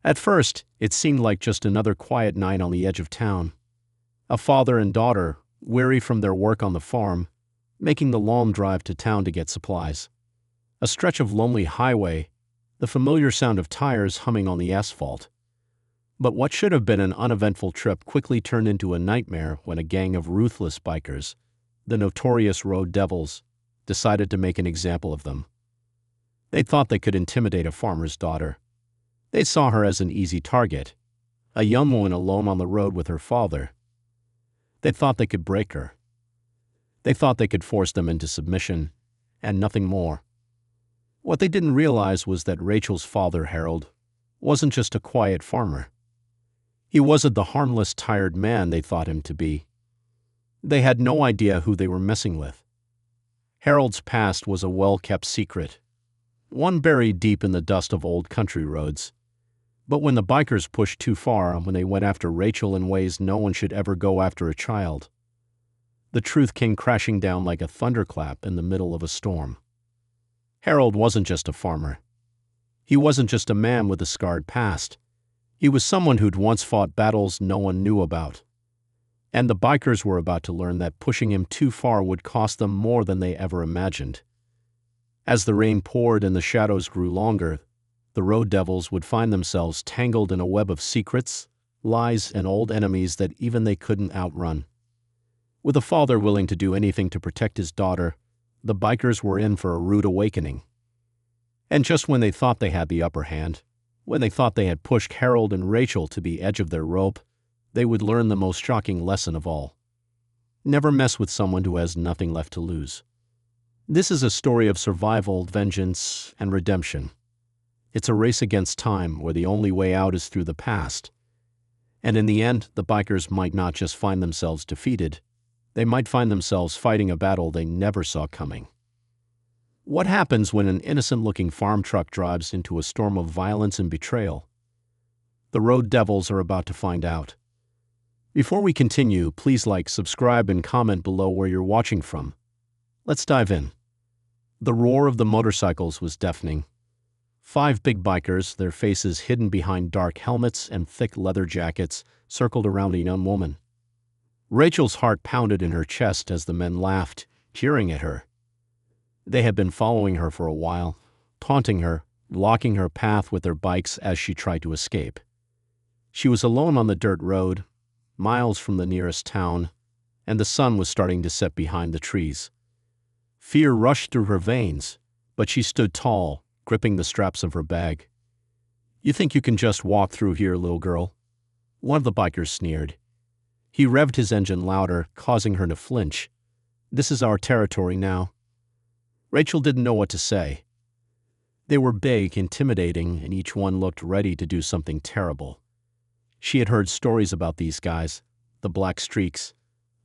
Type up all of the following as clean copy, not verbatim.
At first, it seemed like just another quiet night on the edge of town. A father and daughter, weary from their work on the farm, making the long drive to town to get supplies. A stretch of lonely highway, the familiar sound of tires humming on the asphalt. But what should have been an uneventful trip quickly turned into a nightmare when a gang of ruthless bikers, the notorious road devils, decided to make an example of them. They thought they could intimidate a farmer's daughter. They saw her as an easy target, a young woman alone on the road with her father. They thought they could break her. They thought they could force them into submission, and nothing more. What they didn't realize was that Rachel's father, Harold, wasn't just a quiet farmer. He wasn't the harmless, tired man they thought him to be. They had no idea who they were messing with. Harold's past was a well-kept secret, one buried deep in the dust of old country roads. But when the bikers pushed too far, when they went after Rachel in ways no one should ever go after a child, the truth came crashing down like a thunderclap in the middle of a storm. Harold wasn't just a farmer. He wasn't just a man with a scarred past. He was someone who'd once fought battles no one knew about. And the bikers were about to learn that pushing him too far would cost them more than they ever imagined. As the rain poured and the shadows grew longer, the road devils would find themselves tangled in a web of secrets, lies, and old enemies that even they couldn't outrun. With a father willing to do anything to protect his daughter, the bikers were in for a rude awakening. And just when they thought they had the upper hand, when they thought they had pushed Harold and Rachel to the edge of their rope, they would learn the most shocking lesson of all. Never mess with someone who has nothing left to lose. This is a story of survival, vengeance, and redemption. It's a race against time where the only way out is through the past. And in the end, the bikers might not just find themselves defeated, they might find themselves fighting a battle they never saw coming. What happens when an innocent-looking farm truck drives into a storm of violence and betrayal? The road devils are about to find out. Before we continue, please like, subscribe, and comment below where you're watching from. Let's dive in. The roar of the motorcycles was deafening. 5 big bikers, their faces hidden behind dark helmets and thick leather jackets, circled around a young woman. Rachel's heart pounded in her chest as the men laughed, cheering at her. They had been following her for a while, taunting her, blocking her path with their bikes as she tried to escape. She was alone on the dirt road, miles from the nearest town, and the sun was starting to set behind the trees. Fear rushed through her veins, but she stood tall, gripping the straps of her bag. "You think you can just walk through here, little girl?" One of the bikers sneered. He revved his engine louder, causing her to flinch. "This is our territory now." Rachel didn't know what to say. They were big, intimidating, and each one looked ready to do something terrible. She had heard stories about these guys, the Black Streaks,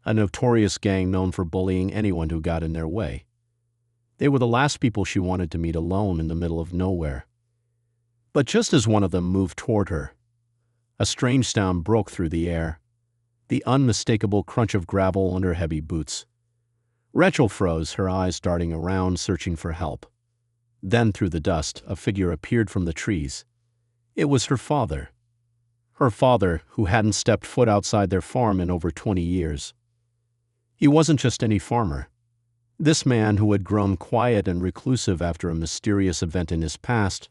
a notorious gang known for bullying anyone who got in their way. They were the last people she wanted to meet alone in the middle of nowhere. But just as one of them moved toward her, a strange sound broke through the air, the unmistakable crunch of gravel under heavy boots. Rachel froze, her eyes darting around, searching for help. Then, through the dust, a figure appeared from the trees. It was her father. Her father, who hadn't stepped foot outside their farm in over 20 years. He wasn't just any farmer. This man, who had grown quiet and reclusive after a mysterious event in his past,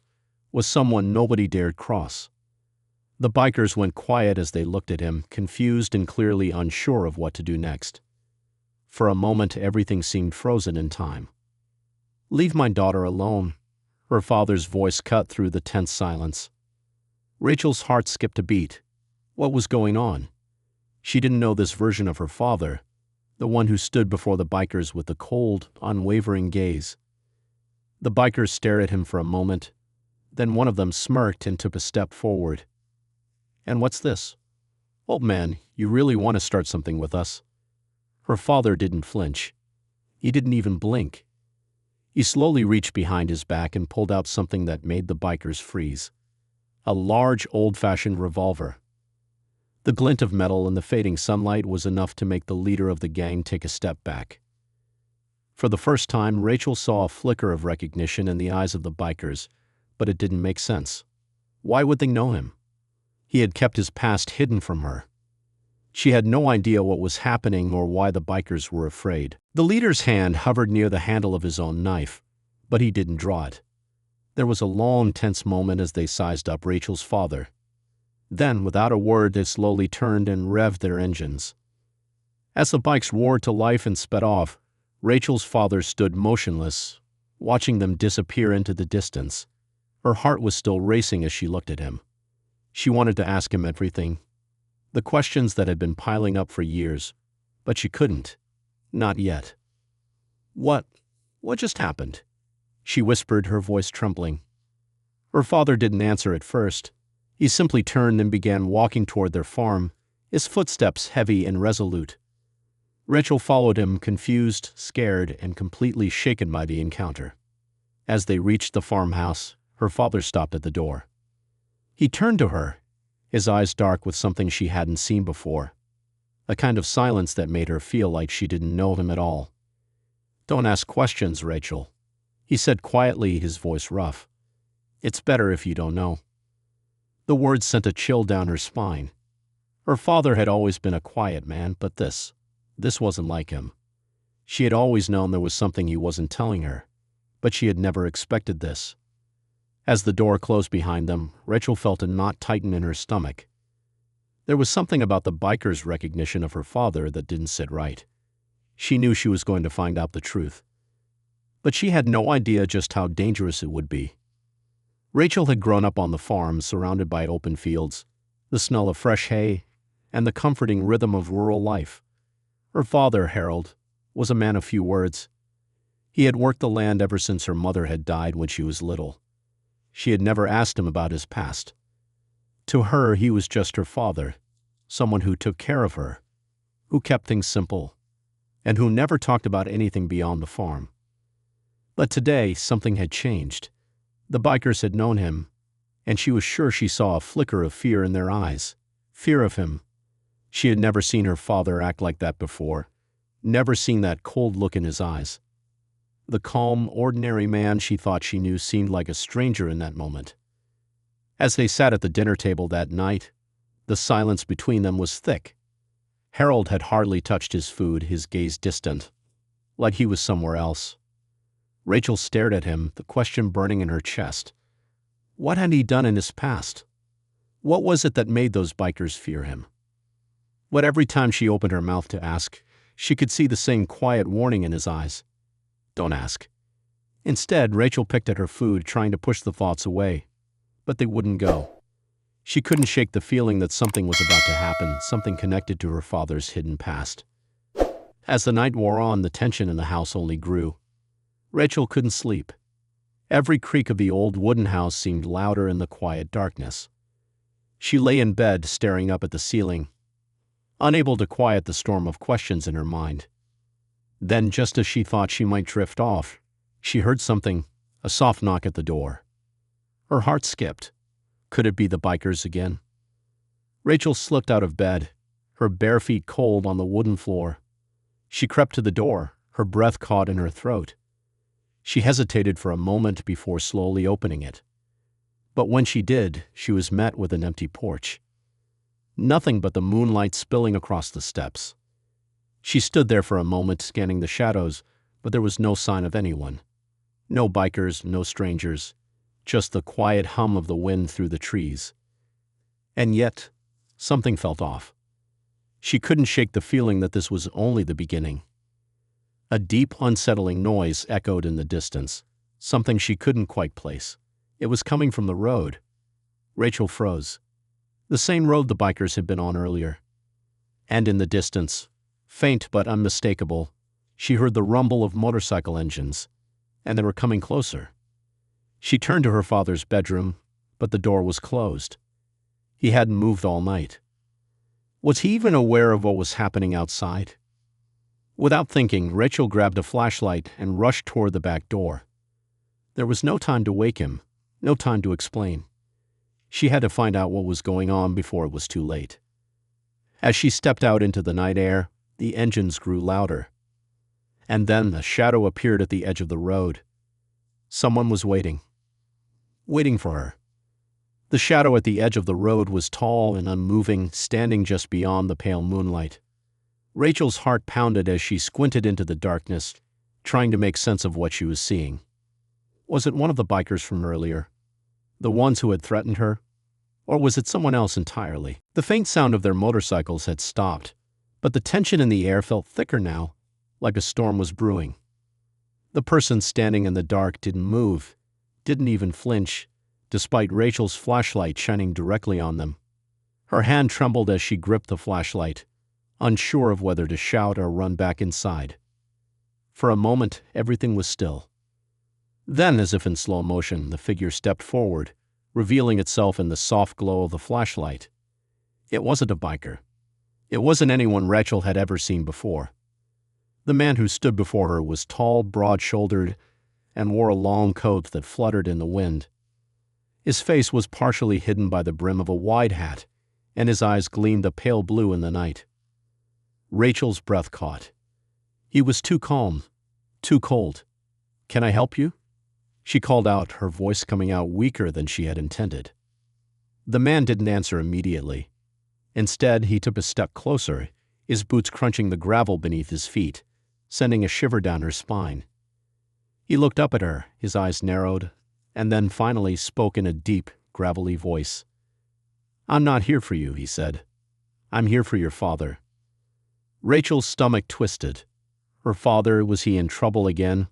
was someone nobody dared cross. The bikers went quiet as they looked at him, confused and clearly unsure of what to do next. For a moment, everything seemed frozen in time. "Leave my daughter alone," her father's voice cut through the tense silence. Rachel's heart skipped a beat. What was going on? She didn't know this version of her father, the one who stood before the bikers with the cold, unwavering gaze. The bikers stared at him for a moment, then one of them smirked and took a step forward. "And what's this?" "Old man, you really want to start something with us?" Her father didn't flinch. He didn't even blink. He slowly reached behind his back and pulled out something that made the bikers freeze. A large, old-fashioned revolver. The glint of metal in the fading sunlight was enough to make the leader of the gang take a step back. For the first time, Rachel saw a flicker of recognition in the eyes of the bikers, but it didn't make sense. Why would they know him? He had kept his past hidden from her. She had no idea what was happening or why the bikers were afraid. The leader's hand hovered near the handle of his own knife, but he didn't draw it. There was a long, tense moment as they sized up Rachel's father. Then, without a word, they slowly turned and revved their engines. As the bikes roared to life and sped off, Rachel's father stood motionless, watching them disappear into the distance. Her heart was still racing as she looked at him. She wanted to ask him everything, the questions that had been piling up for years, but she couldn't. Not yet. What just happened?" she whispered, her voice trembling. Her father didn't answer at first. He simply turned and began walking toward their farm, his footsteps heavy and resolute. Rachel followed him, confused, scared, and completely shaken by the encounter. As they reached the farmhouse, her father stopped at the door. He turned to her, his eyes dark with something she hadn't seen before, a kind of silence that made her feel like she didn't know him at all. "Don't ask questions, Rachel," he said quietly, his voice rough. "It's better if you don't know." The words sent a chill down her spine. Her father had always been a quiet man, but this wasn't like him. She had always known there was something he wasn't telling her, but she had never expected this. As the door closed behind them, Rachel felt a knot tighten in her stomach. There was something about the biker's recognition of her father that didn't sit right. She knew she was going to find out the truth, but she had no idea just how dangerous it would be. Rachel had grown up on the farm, surrounded by open fields, the smell of fresh hay, and the comforting rhythm of rural life. Her father, Harold, was a man of few words. He had worked the land ever since her mother had died when she was little. She had never asked him about his past. To her, he was just her father, someone who took care of her, who kept things simple, and who never talked about anything beyond the farm. But today, something had changed. The bikers had known him, and she was sure she saw a flicker of fear in their eyes. Fear of him. She had never seen her father act like that before, never seen that cold look in his eyes. The calm, ordinary man she thought she knew seemed like a stranger in that moment. As they sat at the dinner table that night, the silence between them was thick. Harold had hardly touched his food, his gaze distant, like he was somewhere else. Rachel stared at him, the question burning in her chest. What had he done in his past? What was it that made those bikers fear him? But every time she opened her mouth to ask, she could see the same quiet warning in his eyes. Don't ask. Instead, Rachel picked at her food, trying to push the thoughts away, but they wouldn't go. She couldn't shake the feeling that something was about to happen, something connected to her father's hidden past. As the night wore on, the tension in the house only grew. Rachel couldn't sleep. Every creak of the old wooden house seemed louder in the quiet darkness. She lay in bed, staring up at the ceiling, unable to quiet the storm of questions in her mind. Then, just as she thought she might drift off, she heard something, a soft knock at the door. Her heart skipped. Could it be the bikers again? Rachel slipped out of bed, her bare feet cold on the wooden floor. She crept to the door, her breath caught in her throat. She hesitated for a moment before slowly opening it. But when she did, she was met with an empty porch. Nothing but the moonlight spilling across the steps. She stood there for a moment, scanning the shadows, but there was no sign of anyone. No bikers, no strangers, just the quiet hum of the wind through the trees. And yet, something felt off. She couldn't shake the feeling that this was only the beginning. A deep, unsettling noise echoed in the distance, something she couldn't quite place. It was coming from the road. Rachel froze. The same road the bikers had been on earlier. And in the distance, faint but unmistakable, she heard the rumble of motorcycle engines, and they were coming closer. She turned to her father's bedroom, but the door was closed. He hadn't moved all night. Was he even aware of what was happening outside? Without thinking, Rachel grabbed a flashlight and rushed toward the back door. There was no time to wake him, no time to explain. She had to find out what was going on before it was too late. As she stepped out into the night air, the engines grew louder. And then a shadow appeared at the edge of the road. Someone was waiting for her. The shadow at the edge of the road was tall and unmoving, standing just beyond the pale moonlight. Rachel's heart pounded as she squinted into the darkness, trying to make sense of what she was seeing. Was it one of the bikers from earlier? The ones who had threatened her? Or was it someone else entirely? The faint sound of their motorcycles had stopped, but the tension in the air felt thicker now, like a storm was brewing. The person standing in the dark didn't move, didn't even flinch, despite Rachel's flashlight shining directly on them. Her hand trembled as she gripped the flashlight, unsure of whether to shout or run back inside. For a moment, everything was still. Then, as if in slow motion, the figure stepped forward, revealing itself in the soft glow of the flashlight. It wasn't a biker. It wasn't anyone Rachel had ever seen before. The man who stood before her was tall, broad-shouldered, and wore a long coat that fluttered in the wind. His face was partially hidden by the brim of a wide hat, and his eyes gleamed a pale blue in the night. Rachel's breath caught. He was too calm, too cold. "Can I help you?" She called out, her voice coming out weaker than she had intended. The man didn't answer immediately. Instead, he took a step closer, his boots crunching the gravel beneath his feet, sending a shiver down her spine. He looked up at her, his eyes narrowed, and then finally spoke in a deep, gravelly voice. "I'm not here for you," he said. "I'm here for your father." Rachel's stomach twisted. Her father, was he in trouble again?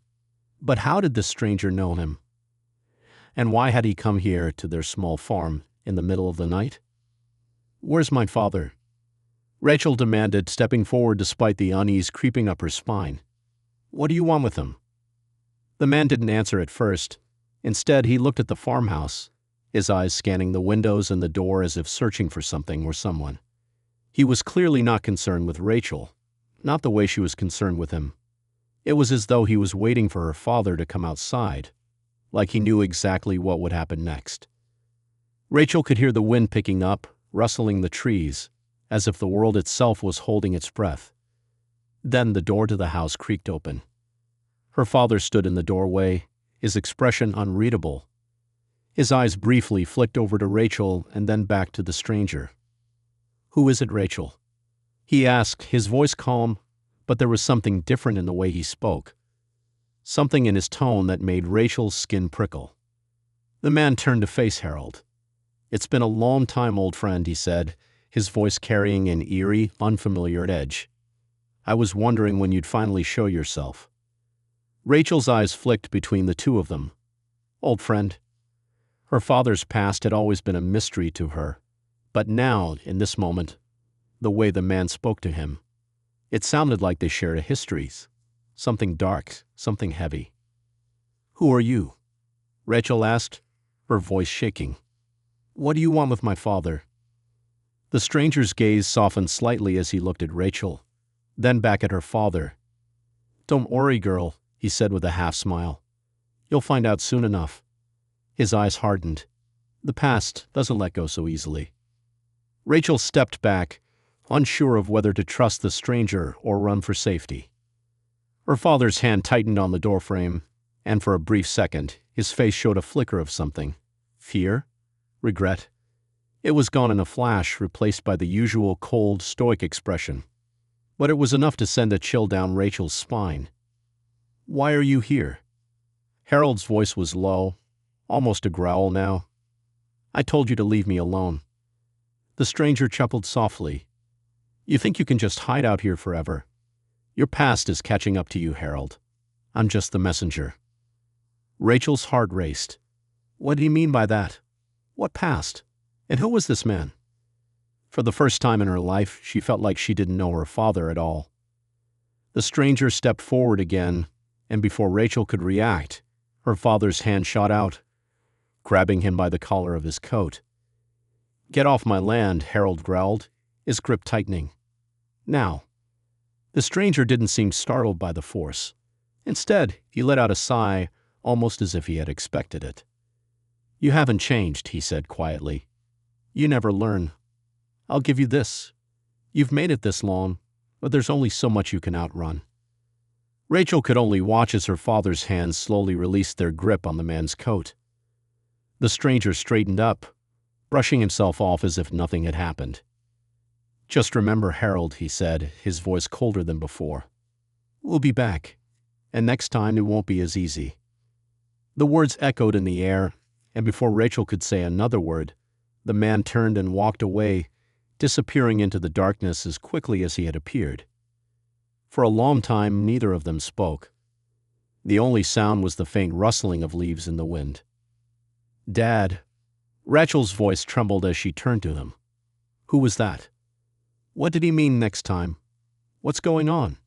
But how did this stranger know him? And why had he come here to their small farm in the middle of the night? "Where's my father?" Rachel demanded, stepping forward despite the unease creeping up her spine. "What do you want with him?" The man didn't answer at first. Instead, he looked at the farmhouse, his eyes scanning the windows and the door as if searching for something or someone. He was clearly not concerned with Rachel, not the way she was concerned with him. It was as though he was waiting for her father to come outside, like he knew exactly what would happen next. Rachel could hear the wind picking up, rustling the trees, as if the world itself was holding its breath. Then the door to the house creaked open. Her father stood in the doorway, his expression unreadable. His eyes briefly flicked over to Rachel and then back to the stranger. "Who is it, Rachel?" he asked, his voice calm, but there was something different in the way he spoke. Something in his tone that made Rachel's skin prickle. The man turned to face Harold. "It's been a long time, old friend," he said, his voice carrying an eerie, unfamiliar edge. "I was wondering when you'd finally show yourself." Rachel's eyes flicked between the two of them. Old friend. Her father's past had always been a mystery to her, but now, in this moment, the way the man spoke to him, it sounded like they shared a history, something dark, something heavy. "Who are you?" Rachel asked, her voice shaking. "What do you want with my father?" The stranger's gaze softened slightly as he looked at Rachel, then back at her father. "Don't worry, girl," he said with a half-smile. "You'll find out soon enough." His eyes hardened. The past doesn't let go so easily. Rachel stepped back, unsure of whether to trust the stranger or run for safety. Her father's hand tightened on the doorframe, and for a brief second, his face showed a flicker of something. Fear? Regret? It was gone in a flash, replaced by the usual cold, stoic expression. But it was enough to send a chill down Rachel's spine. "Why are you here?" Harold's voice was low, almost a growl now. "I told you to leave me alone." The stranger chuckled softly. "You think you can just hide out here forever? Your past is catching up to you, Harold. I'm just the messenger." Rachel's heart raced. What did he mean by that? What past? And who was this man? For the first time in her life, she felt like she didn't know her father at all. The stranger stepped forward again, and before Rachel could react, her father's hand shot out, grabbing him by the collar of his coat. "Get off my land," Harold growled, his grip tightening. "Now." The stranger didn't seem startled by the force. Instead, he let out a sigh, almost as if he had expected it. "You haven't changed," he said quietly. "You never learn. I'll give you this. You've made it this long, but there's only so much you can outrun." Rachel could only watch as her father's hands slowly released their grip on the man's coat. The stranger straightened up, brushing himself off as if nothing had happened. "Just remember, Harold," he said, his voice colder than before. "We'll be back, and next time it won't be as easy." The words echoed in the air, and before Rachel could say another word, the man turned and walked away, disappearing into the darkness as quickly as he had appeared. For a long time, neither of them spoke. The only sound was the faint rustling of leaves in the wind. "Dad." Rachel's voice trembled as she turned to him. "Who was that? What did he mean next time? What's going on?"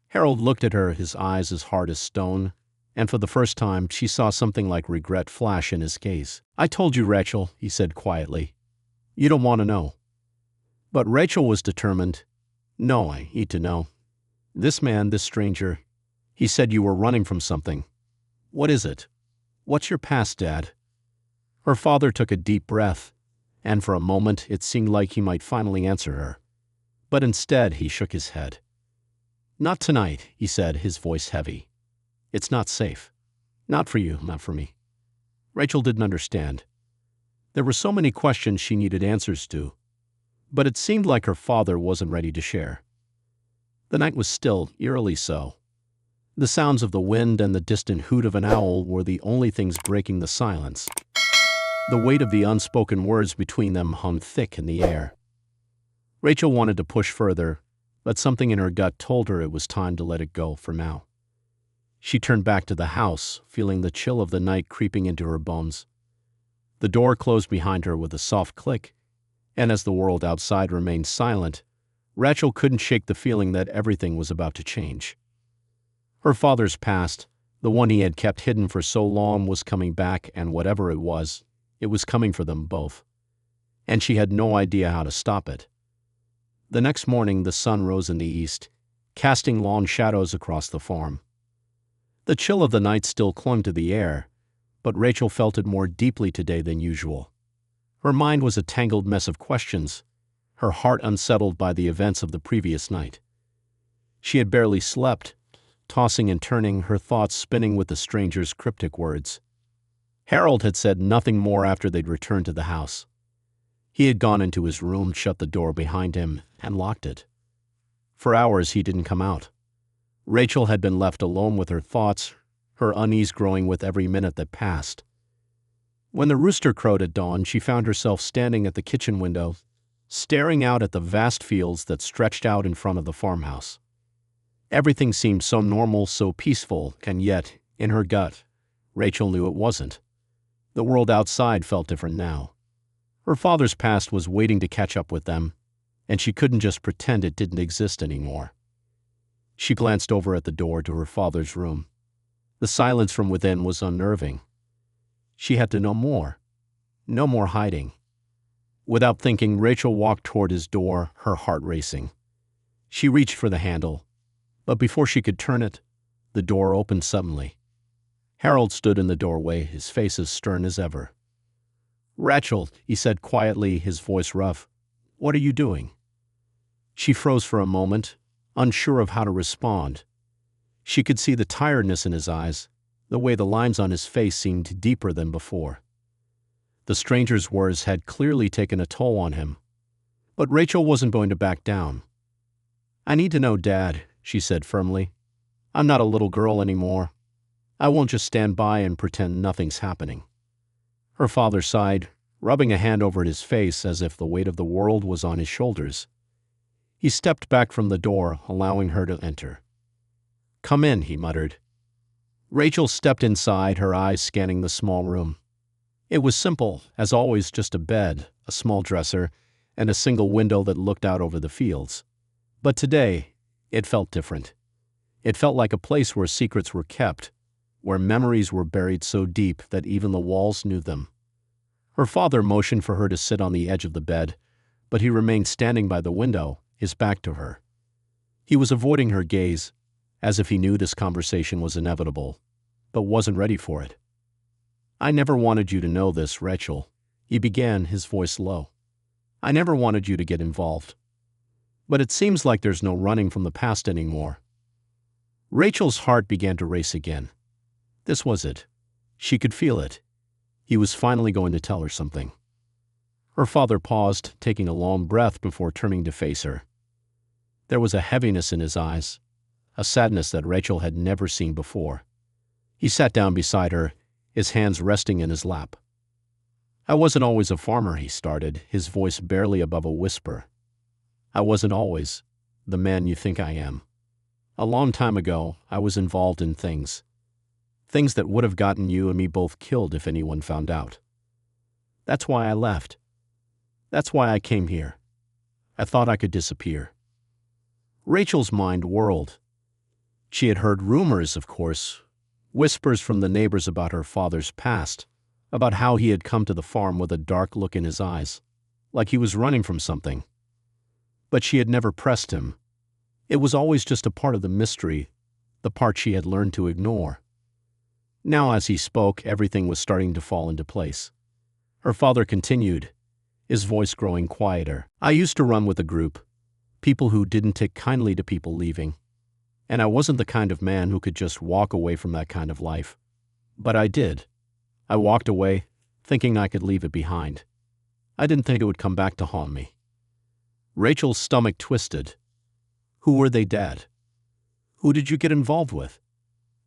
Harold looked at her, his eyes as hard as stone, and for the first time she saw something like regret flash in his gaze. "I told you, Rachel," he said quietly. "You don't want to know." But Rachel was determined. "No, I need to know. This man, this stranger, he said you were running from something. What is it? What's your past, Dad?" Her father took a deep breath, and for a moment it seemed like he might finally answer her. But instead he shook his head. "Not tonight," he said, his voice heavy. "It's not safe. Not for you, not for me." Rachel didn't understand. There were so many questions she needed answers to, but it seemed like her father wasn't ready to share. The night was still, eerily so. The sounds of the wind and the distant hoot of an owl were the only things breaking the silence. The weight of the unspoken words between them hung thick in the air. Rachel wanted to push further, but something in her gut told her it was time to let it go for now. She turned back to the house, feeling the chill of the night creeping into her bones. The door closed behind her with a soft click, and as the world outside remained silent, Rachel couldn't shake the feeling that everything was about to change. Her father's past, the one he had kept hidden for so long, was coming back, and whatever it was coming for them both. And she had no idea how to stop it. The next morning the sun rose in the east, casting long shadows across the farm. The chill of the night still clung to the air, but Rachel felt it more deeply today than usual. Her mind was a tangled mess of questions, her heart unsettled by the events of the previous night. She had barely slept, tossing and turning, her thoughts spinning with the stranger's cryptic words. Harold had said nothing more after they'd returned to the house. He had gone into his room, shut the door behind him, and locked it. For hours he didn't come out. Rachel had been left alone with her thoughts, her unease growing with every minute that passed. When the rooster crowed at dawn, she found herself standing at the kitchen window, staring out at the vast fields that stretched out in front of the farmhouse. Everything seemed so normal, so peaceful, and yet, in her gut, Rachel knew it wasn't. The world outside felt different now. Her father's past was waiting to catch up with them, and she couldn't just pretend it didn't exist anymore. She glanced over at the door to her father's room. The silence from within was unnerving. She had to know more. No more hiding. Without thinking, Rachel walked toward his door, her heart racing. She reached for the handle, but before she could turn it, the door opened suddenly. Harold stood in the doorway, his face as stern as ever. "Rachel," he said quietly, his voice rough, "what are you doing?" She froze for a moment, unsure of how to respond. She could see the tiredness in his eyes, the way the lines on his face seemed deeper than before. The stranger's words had clearly taken a toll on him. But Rachel wasn't going to back down. "I need to know, Dad," she said firmly. "I'm not a little girl anymore. I won't just stand by and pretend nothing's happening." Her father sighed, rubbing a hand over his face as if the weight of the world was on his shoulders. He stepped back from the door, allowing her to enter. "Come in," he muttered. Rachel stepped inside, her eyes scanning the small room. It was simple, as always, just a bed, a small dresser, and a single window that looked out over the fields. But today, it felt different. It felt like a place where secrets were kept, where memories were buried so deep that even the walls knew them. Her father motioned for her to sit on the edge of the bed, but he remained standing by the window, his back to her. He was avoiding her gaze, as if he knew this conversation was inevitable, but wasn't ready for it. "I never wanted you to know this, Rachel," he began, his voice low. "I never wanted you to get involved. But it seems like there's no running from the past anymore." Rachel's heart began to race again. This was it. She could feel it. He was finally going to tell her something. Her father paused, taking a long breath before turning to face her. There was a heaviness in his eyes, a sadness that Rachel had never seen before. He sat down beside her, his hands resting in his lap. "I wasn't always a farmer," he started, his voice barely above a whisper. "I wasn't always the man you think I am. A long time ago, I was involved in things that would have gotten you and me both killed if anyone found out. That's why I left. That's why I came here. I thought I could disappear." Rachel's mind whirled. She had heard rumors, of course, whispers from the neighbors about her father's past, about how he had come to the farm with a dark look in his eyes, like he was running from something. But she had never pressed him. It was always just a part of the mystery, the part she had learned to ignore. Now, as he spoke, everything was starting to fall into place. Her father continued, his voice growing quieter. "I used to run with a group, people who didn't take kindly to people leaving. And I wasn't the kind of man who could just walk away from that kind of life. But I did. I walked away, thinking I could leave it behind. I didn't think it would come back to haunt me." Rachel's stomach twisted. "Who were they, Dad? Who did you get involved with?"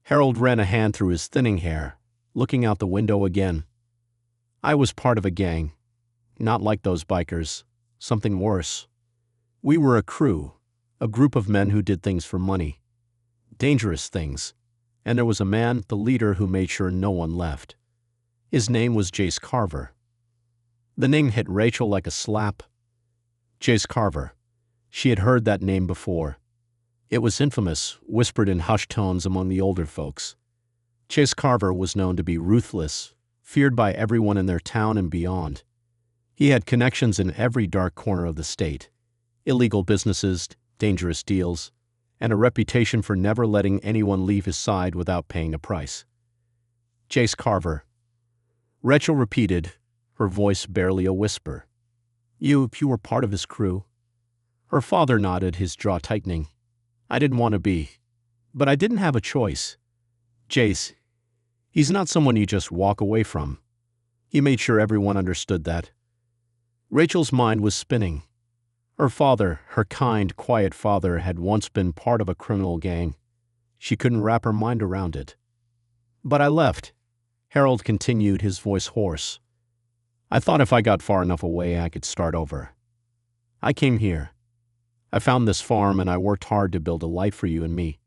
Harold ran a hand through his thinning hair, looking out the window again. "I was part of a gang. Not like those bikers. Something worse. We were a crew, a group of men who did things for money. Dangerous things. And there was a man, the leader, who made sure no one left. His name was Jace Carver." The name hit Rachel like a slap. Jace Carver. She had heard that name before. It was infamous, whispered in hushed tones among the older folks. Jace Carver was known to be ruthless, feared by everyone in their town and beyond. He had connections in every dark corner of the state, illegal businesses, dangerous deals, and a reputation for never letting anyone leave his side without paying a price. Jace Carver. Rachel repeated, her voice barely a whisper. You were part of his crew." Her father nodded, his jaw tightening. "I didn't want to be, but I didn't have a choice. Jace, he's not someone you just walk away from." He made sure everyone understood that. Rachel's mind was spinning. Her father, her kind, quiet father, had once been part of a criminal gang. She couldn't wrap her mind around it. "But I left," Harold continued, his voice hoarse. "I thought if I got far enough away, I could start over. I came here. I found this farm and I worked hard to build a life for you and me.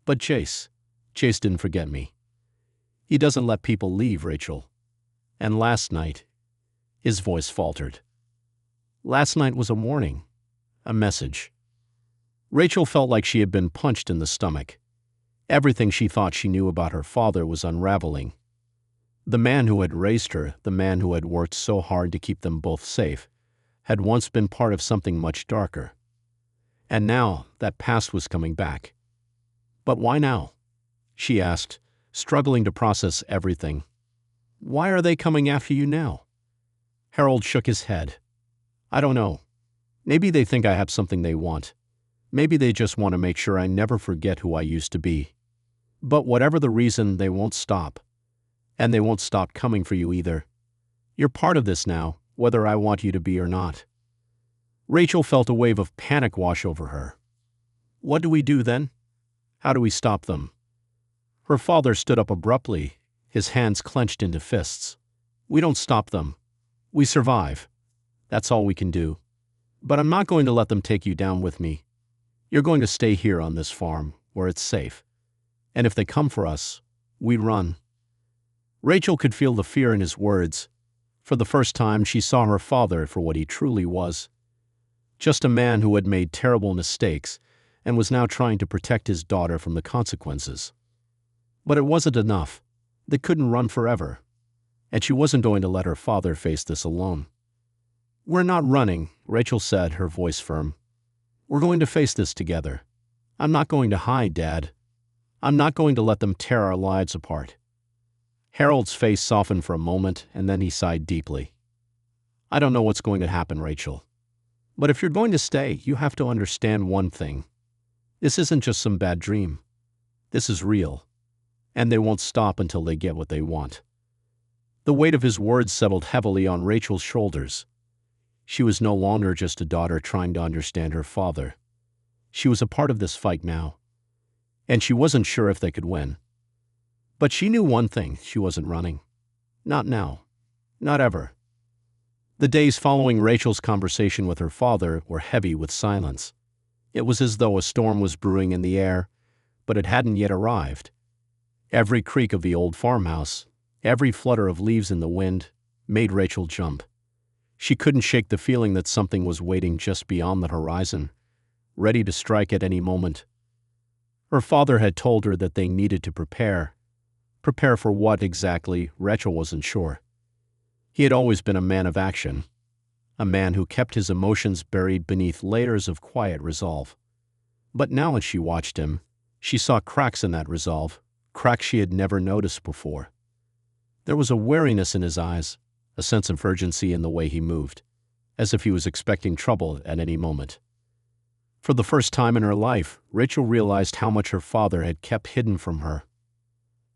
But Jace didn't forget me. He doesn't let people leave, Rachel. And last night," his voice faltered. "Last night was a warning, a message." Rachel felt like she had been punched in the stomach. Everything she thought she knew about her father was unraveling. The man who had raised her, the man who had worked so hard to keep them both safe, had once been part of something much darker. And now that past was coming back. "But why now?" she asked, struggling to process everything. "Why are they coming after you now?" Harold shook his head. "I don't know. Maybe they think I have something they want. Maybe they just want to make sure I never forget who I used to be. But whatever the reason, they won't stop. And they won't stop coming for you either. You're part of this now, whether I want you to be or not." Rachel felt a wave of panic wash over her. "What do we do then? How do we stop them?" Her father stood up abruptly, his hands clenched into fists. "We don't stop them. We survive. That's all we can do. But I'm not going to let them take you down with me. You're going to stay here on this farm, where it's safe. And if they come for us, we run." Rachel could feel the fear in his words. For the first time, she saw her father for what he truly was. Just a man who had made terrible mistakes and was now trying to protect his daughter from the consequences. But it wasn't enough. They couldn't run forever. And she wasn't going to let her father face this alone. "We're not running," Rachel said, her voice firm. "We're going to face this together. I'm not going to hide, Dad. I'm not going to let them tear our lives apart." Harold's face softened for a moment, and then he sighed deeply. "I don't know what's going to happen, Rachel. But if you're going to stay, you have to understand one thing. This isn't just some bad dream. This is real. And they won't stop until they get what they want." The weight of his words settled heavily on Rachel's shoulders. She was no longer just a daughter trying to understand her father. She was a part of this fight now, and she wasn't sure if they could win. But she knew one thing: she wasn't running. Not now. Not ever. The days following Rachel's conversation with her father were heavy with silence. It was as though a storm was brewing in the air, but it hadn't yet arrived. Every creak of the old farmhouse, every flutter of leaves in the wind, made Rachel jump. She couldn't shake the feeling that something was waiting just beyond the horizon, ready to strike at any moment. Her father had told her that they needed to prepare. Prepare for what exactly, Rachel wasn't sure. He had always been a man of action, a man who kept his emotions buried beneath layers of quiet resolve. But now as she watched him, she saw cracks in that resolve, cracks she had never noticed before. There was a wariness in his eyes, a sense of urgency in the way he moved, as if he was expecting trouble at any moment. For the first time in her life, Rachel realized how much her father had kept hidden from her.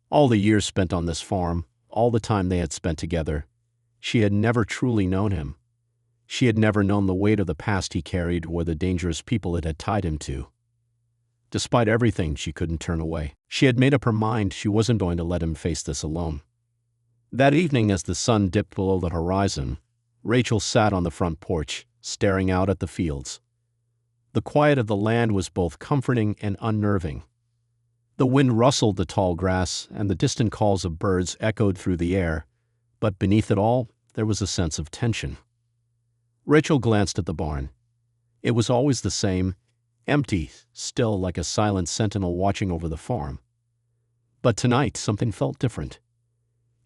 All the years spent on this farm, all the time they had spent together, she had never truly known him. She had never known the weight of the past he carried or the dangerous people it had tied him to. Despite everything, she couldn't turn away. She had made up her mind she wasn't going to let him face this alone. That evening, as the sun dipped below the horizon, Rachel sat on the front porch, staring out at the fields. The quiet of the land was both comforting and unnerving. The wind rustled the tall grass, and the distant calls of birds echoed through the air, but beneath it all, there was a sense of tension. Rachel glanced at the barn. It was always the same, empty, still like a silent sentinel watching over the farm. But tonight, something felt different.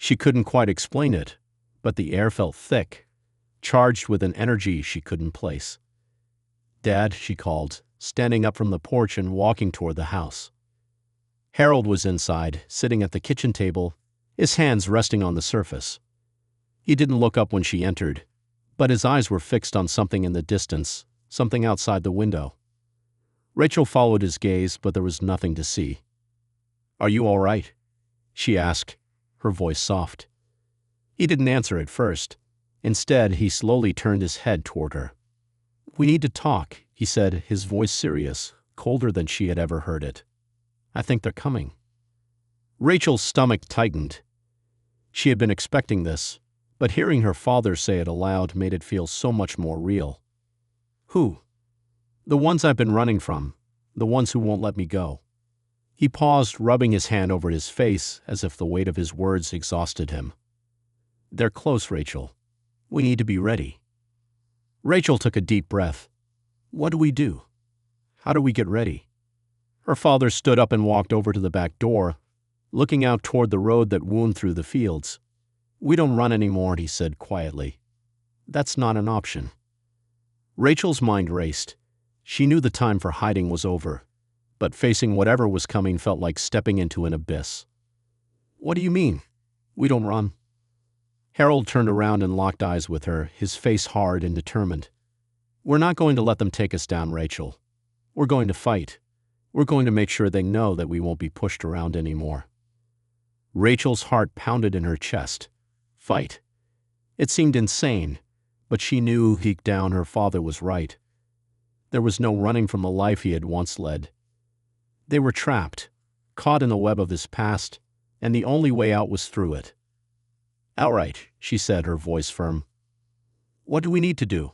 She couldn't quite explain it, but the air felt thick, charged with an energy she couldn't place. "Dad," she called, standing up from the porch and walking toward the house. Harold was inside, sitting at the kitchen table, his hands resting on the surface. He didn't look up when she entered, but his eyes were fixed on something in the distance, something outside the window. Rachel followed his gaze, but there was nothing to see. "Are you all right?" she asked, her voice soft. He didn't answer at first. Instead, he slowly turned his head toward her. "We need to talk," he said, his voice serious, colder than she had ever heard it. "I think they're coming." Rachel's stomach tightened. She had been expecting this, but hearing her father say it aloud made it feel so much more real. "Who?" "The ones I've been running from, the ones who won't let me go." He paused, rubbing his hand over his face as if the weight of his words exhausted him. "They're close, Rachel. We need to be ready." Rachel took a deep breath. "What do we do? How do we get ready?" Her father stood up and walked over to the back door, looking out toward the road that wound through the fields. "We don't run anymore," he said quietly. "That's not an option." Rachel's mind raced. She knew the time for hiding was over, but facing whatever was coming felt like stepping into an abyss. "What do you mean? We don't run?" Harold turned around and locked eyes with her, his face hard and determined. "We're not going to let them take us down, Rachel. We're going to fight. We're going to make sure they know that we won't be pushed around anymore." Rachel's heart pounded in her chest. Fight. It seemed insane, but she knew deep down her father was right. There was no running from the life he had once led. They were trapped, caught in the web of his past, and the only way out was through it. "All right," she said, her voice firm. "What do we need to do?"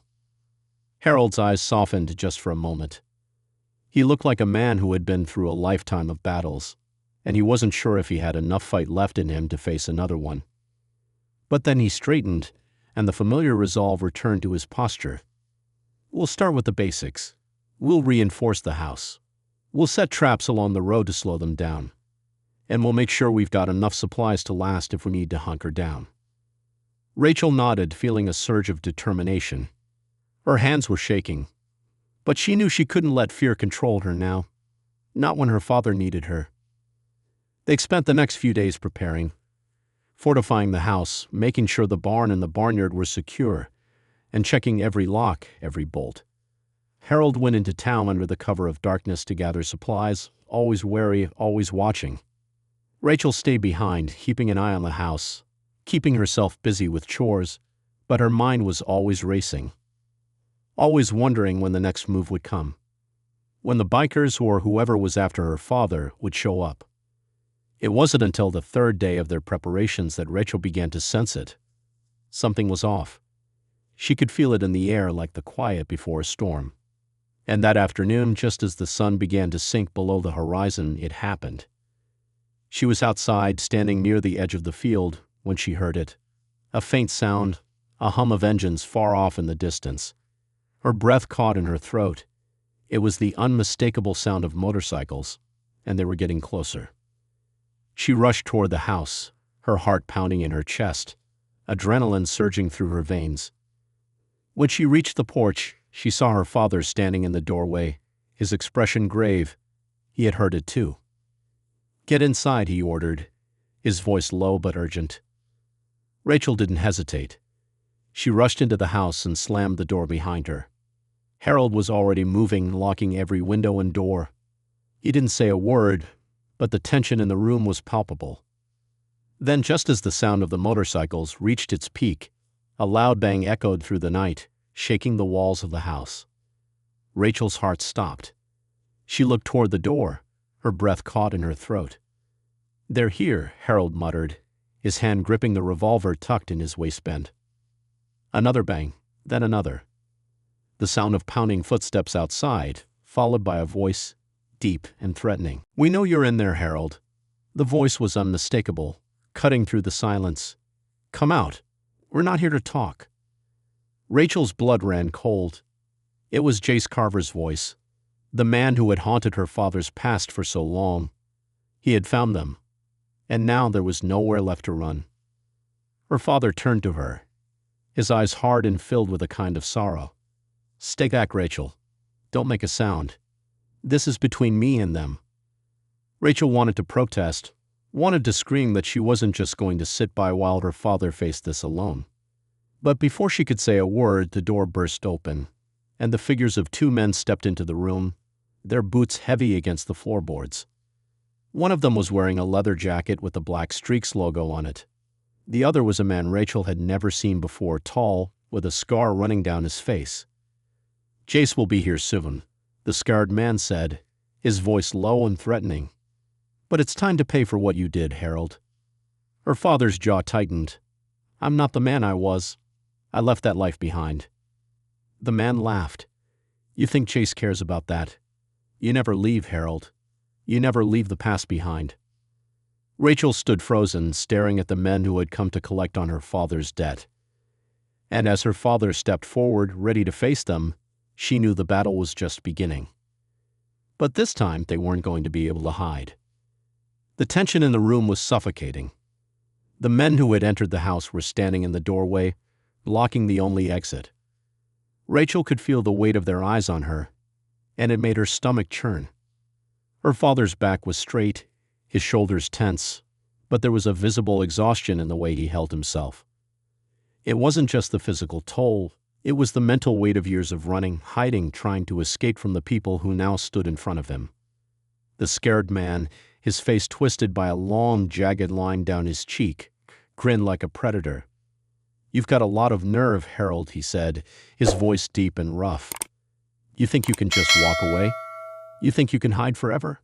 Harold's eyes softened just for a moment. He looked like a man who had been through a lifetime of battles, and he wasn't sure if he had enough fight left in him to face another one. But then he straightened, and the familiar resolve returned to his posture. "We'll start with the basics. We'll reinforce the house. We'll set traps along the road to slow them down. And we'll make sure we've got enough supplies to last if we need to hunker down." Rachel nodded, feeling a surge of determination. Her hands were shaking. But she knew she couldn't let fear control her now. Not when her father needed her. They spent the next few days preparing, fortifying the house, making sure the barn and the barnyard were secure, and checking every lock, every bolt. Harold went into town under the cover of darkness to gather supplies, always wary, always watching. Rachel stayed behind, keeping an eye on the house, keeping herself busy with chores, but her mind was always racing. always wondering when the next move would come, when the bikers or whoever was after her father would show up. It wasn't until the third day of their preparations that Rachel began to sense it. Something was off. She could feel it in the air like the quiet before a storm. And that afternoon, just as the sun began to sink below the horizon, it happened. She was outside, standing near the edge of the field, when she heard it. A faint sound, a hum of engines far off in the distance. Her breath caught in her throat. It was the unmistakable sound of motorcycles, and they were getting closer. She rushed toward the house, her heart pounding in her chest, adrenaline surging through her veins. When she reached the porch, she saw her father standing in the doorway, his expression grave. He had heard it too. "Get inside," he ordered, his voice low but urgent. Rachel didn't hesitate. She rushed into the house and slammed the door behind her. Harold was already moving, locking every window and door. He didn't say a word, but the tension in the room was palpable. Then, just as the sound of the motorcycles reached its peak, a loud bang echoed through the night, shaking the walls of the house. Rachel's heart stopped. She looked toward the door, her breath caught in her throat. "They're here," Harold muttered, his hand gripping the revolver tucked in his waistband. Another bang, then another. The sound of pounding footsteps outside, followed by a voice, deep and threatening. "We know you're in there, Harold." The voice was unmistakable, cutting through the silence. "Come out. We're not here to talk." Rachel's blood ran cold. It was Jace Carver's voice, the man who had haunted her father's past for so long. He had found them, and now there was nowhere left to run. Her father turned to her, his eyes hard and filled with a kind of sorrow. "Stay back, Rachel. Don't make a sound. This is between me and them." Rachel wanted to protest, wanted to scream that she wasn't just going to sit by while her father faced this alone. But before she could say a word, the door burst open, and the figures of two men stepped into the room, their boots heavy against the floorboards. One of them was wearing a leather jacket with the Black Streaks logo on it. The other was a man Rachel had never seen before, tall, with a scar running down his face. "Jace will be here soon," the scarred man said, his voice low and threatening. "But it's time to pay for what you did, Harold." Her father's jaw tightened. "I'm not the man I was. I left that life behind." The man laughed. "You think Chase cares about that? You never leave, Harold. You never leave the past behind." Rachel stood frozen, staring at the men who had come to collect on her father's debt. And as her father stepped forward, ready to face them, she knew the battle was just beginning. But this time, they weren't going to be able to hide. The tension in the room was suffocating. The men who had entered the house were standing in the doorway, blocking the only exit. Rachel could feel the weight of their eyes on her, and it made her stomach churn. Her father's back was straight, his shoulders tense, but there was a visible exhaustion in the way he held himself. It wasn't just the physical toll, it was the mental weight of years of running, hiding, trying to escape from the people who now stood in front of him. The scared man, his face twisted by a long, jagged line down his cheek, grinned like a predator. "You've got a lot of nerve, Harold," he said, his voice deep and rough. "You think you can just walk away? You think you can hide forever?"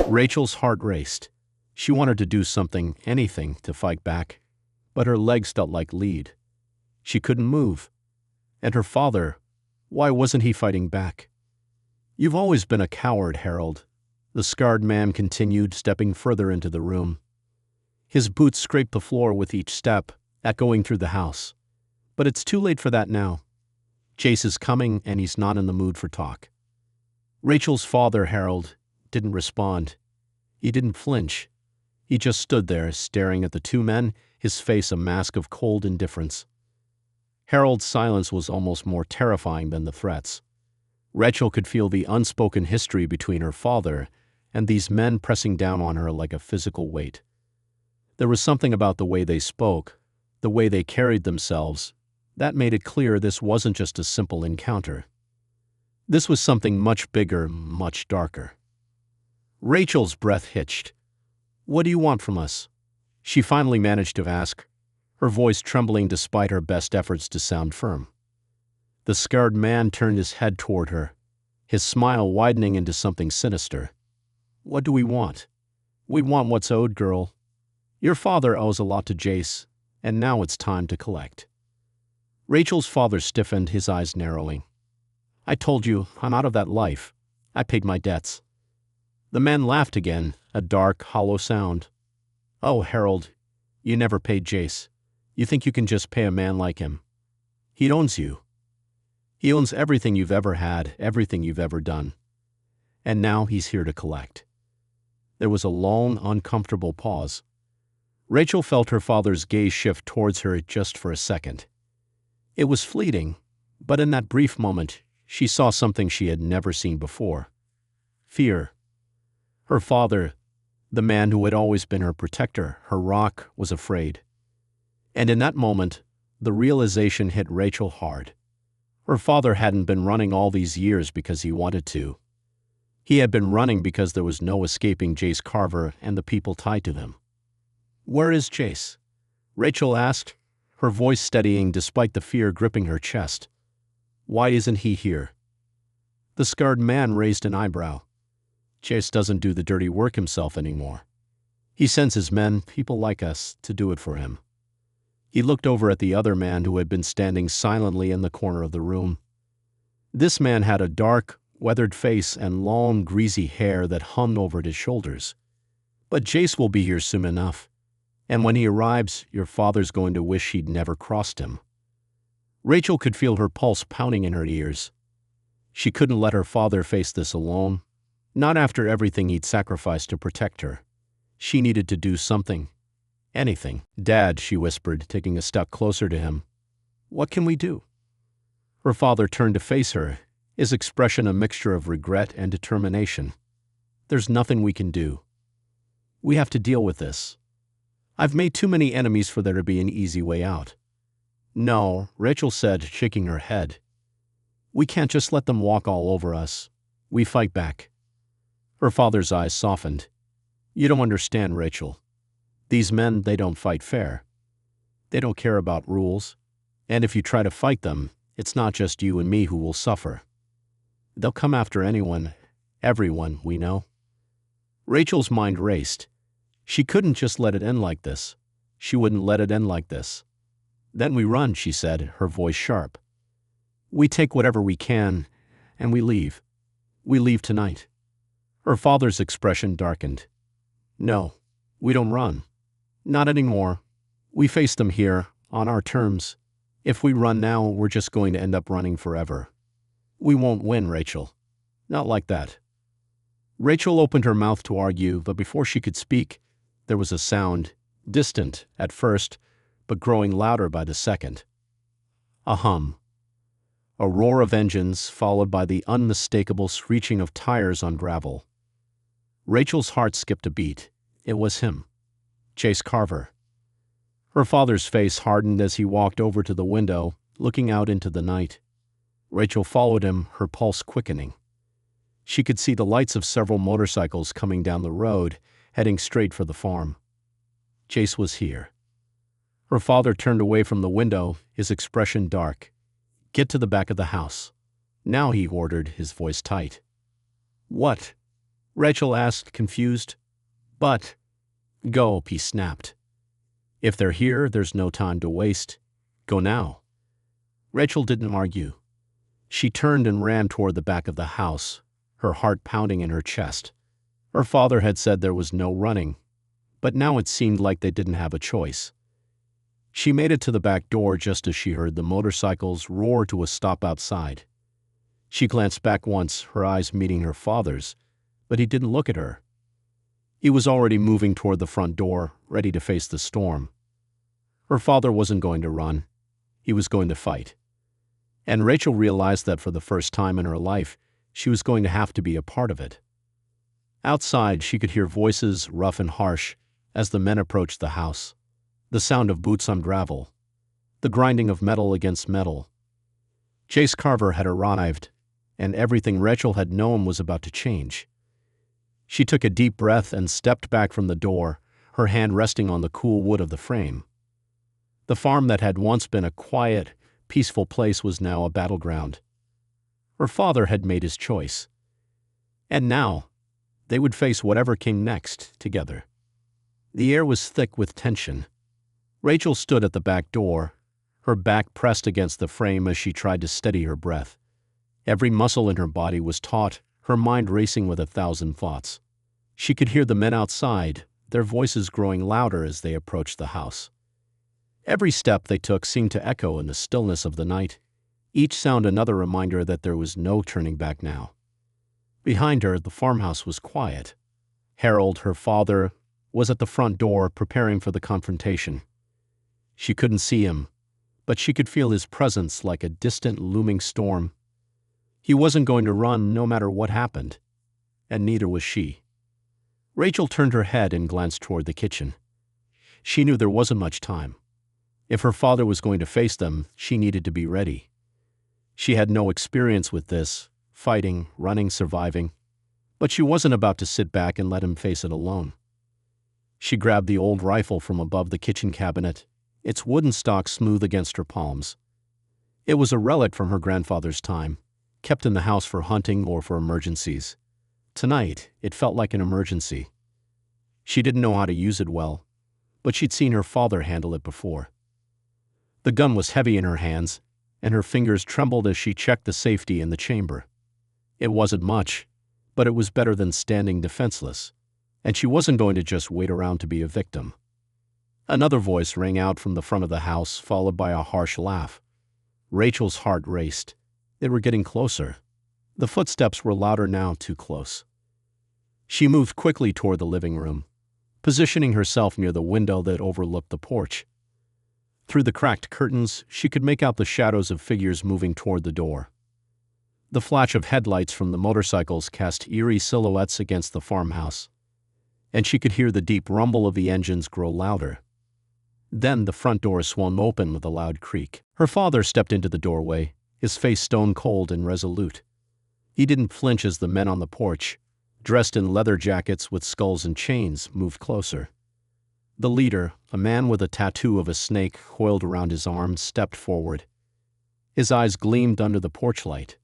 Rachel's heart raced. She wanted to do something, anything, to fight back, but her legs felt like lead. She couldn't move. And her father, why wasn't he fighting back? "You've always been a coward, Harold," the scarred man continued, stepping further into the room. His boots scraped the floor with each step, echoing through the house. "But it's too late for that now. Chase is coming, and he's not in the mood for talk." Rachel's father, Harold, didn't respond. He didn't flinch. He just stood there, staring at the two men, his face a mask of cold indifference. Harold's silence was almost more terrifying than the threats. Rachel could feel the unspoken history between her father and these men pressing down on her like a physical weight. There was something about the way they spoke, the way they carried themselves, that made it clear this wasn't just a simple encounter. This was something much bigger, much darker. Rachel's breath hitched. "What do you want from us?" she finally managed to ask, her voice trembling despite her best efforts to sound firm. The scarred man turned his head toward her, his smile widening into something sinister. "What do we want?" "We want what's owed, girl. Your father owes a lot to Jace, and now it's time to collect." Rachel's father stiffened, his eyes narrowing. "I told you, I'm out of that life. I paid my debts." The man laughed again, a dark, hollow sound. "Oh, Harold, you never paid Jace. You think you can just pay a man like him? He owns you. He owns everything you've ever had, everything you've ever done. And now he's here to collect." There was a long, uncomfortable pause. Rachel felt her father's gaze shift towards her just for a second. It was fleeting, but in that brief moment, she saw something she had never seen before. Fear. Her father, the man who had always been her protector, her rock, was afraid. And in that moment, the realization hit Rachel hard. Her father hadn't been running all these years because he wanted to. He had been running because there was no escaping Jace Carver and the people tied to them. "Where is Jace?" Rachel asked, her voice steadying despite the fear gripping her chest. "Why isn't he here?" The scarred man raised an eyebrow. "Jace doesn't do the dirty work himself anymore. He sends his men, people like us, to do it for him." He looked over at the other man who had been standing silently in the corner of the room. This man had a dark, weathered face and long, greasy hair that hung over his shoulders. "But Jace will be here soon enough. And when he arrives, your father's going to wish he'd never crossed him." Rachel could feel her pulse pounding in her ears. She couldn't let her father face this alone, not after everything he'd sacrificed to protect her. She needed to do something. Anything. "Dad," she whispered, taking a step closer to him. "What can we do?" Her father turned to face her, his expression a mixture of regret and determination. "There's nothing we can do. We have to deal with this. I've made too many enemies for there to be an easy way out." "No," Rachel said, shaking her head. "We can't just let them walk all over us. We fight back." Her father's eyes softened. "You don't understand, Rachel. These men, they don't fight fair. They don't care about rules. And if you try to fight them, it's not just you and me who will suffer. They'll come after anyone, everyone we know." Rachel's mind raced. She couldn't just let it end like this. She wouldn't let it end like this. "Then we run," she said, her voice sharp. "We take whatever we can, and we leave. We leave tonight." Her father's expression darkened. "No, we don't run. Not anymore. We face them here, on our terms. If we run now, we're just going to end up running forever. We won't win, Rachel. Not like that." Rachel opened her mouth to argue, but before she could speak, there was a sound, distant at first, but growing louder by the second. A hum. A roar of engines, followed by the unmistakable screeching of tires on gravel. Rachel's heart skipped a beat. It was him. Jace Carver. Her father's face hardened as he walked over to the window, looking out into the night. Rachel followed him, her pulse quickening. She could see the lights of several motorcycles coming down the road, heading straight for the farm. Jace was here. Her father turned away from the window, his expression dark. "Get to the back of the house." "Now," he ordered, his voice tight. "What?" Rachel asked, confused. "But—" "Go," he snapped. "If they're here, there's no time to waste. Go now." Rachel didn't argue. She turned and ran toward the back of the house, her heart pounding in her chest. Her father had said there was no running, but now it seemed like they didn't have a choice. She made it to the back door just as she heard the motorcycles roar to a stop outside. She glanced back once, her eyes meeting her father's, but he didn't look at her. He was already moving toward the front door, ready to face the storm. Her father wasn't going to run. He was going to fight. And Rachel realized that for the first time in her life, she was going to have to be a part of it. Outside, she could hear voices, rough and harsh, as the men approached the house. The sound of boots on gravel. The grinding of metal against metal. Jace Carver had arrived, and everything Rachel had known was about to change. She took a deep breath and stepped back from the door, her hand resting on the cool wood of the frame. The farm that had once been a quiet, peaceful place was now a battleground. Her father had made his choice. And now, they would face whatever came next together. The air was thick with tension. Rachel stood at the back door, her back pressed against the frame as she tried to steady her breath. Every muscle in her body was taut, her mind racing with 1,000 thoughts. She could hear the men outside, their voices growing louder as they approached the house. Every step they took seemed to echo in the stillness of the night, each sound another reminder that there was no turning back now. Behind her, the farmhouse was quiet. Harold, her father, was at the front door preparing for the confrontation. She couldn't see him, but she could feel his presence like a distant looming storm. He wasn't going to run no matter what happened, and neither was she. Rachel turned her head and glanced toward the kitchen. She knew there wasn't much time. If her father was going to face them, she needed to be ready. She had no experience with this, fighting, running, surviving, but she wasn't about to sit back and let him face it alone. She grabbed the old rifle from above the kitchen cabinet, its wooden stock smooth against her palms. It was a relic from her grandfather's time, kept in the house for hunting or for emergencies. Tonight, it felt like an emergency. She didn't know how to use it well, but she'd seen her father handle it before. The gun was heavy in her hands, and her fingers trembled as she checked the safety in the chamber. It wasn't much, but it was better than standing defenseless, and she wasn't going to just wait around to be a victim. Another voice rang out from the front of the house, followed by a harsh laugh. Rachel's heart raced. They were getting closer. The footsteps were louder now, too close. She moved quickly toward the living room, positioning herself near the window that overlooked the porch. Through the cracked curtains, she could make out the shadows of figures moving toward the door. The flash of headlights from the motorcycles cast eerie silhouettes against the farmhouse, and she could hear the deep rumble of the engines grow louder. Then the front door swung open with a loud creak. Her father stepped into the doorway, his face stone-cold and resolute. He didn't flinch as the men on the porch, dressed in leather jackets with skulls and chains, moved closer. The leader, a man with a tattoo of a snake coiled around his arm, stepped forward. His eyes gleamed under the porch light.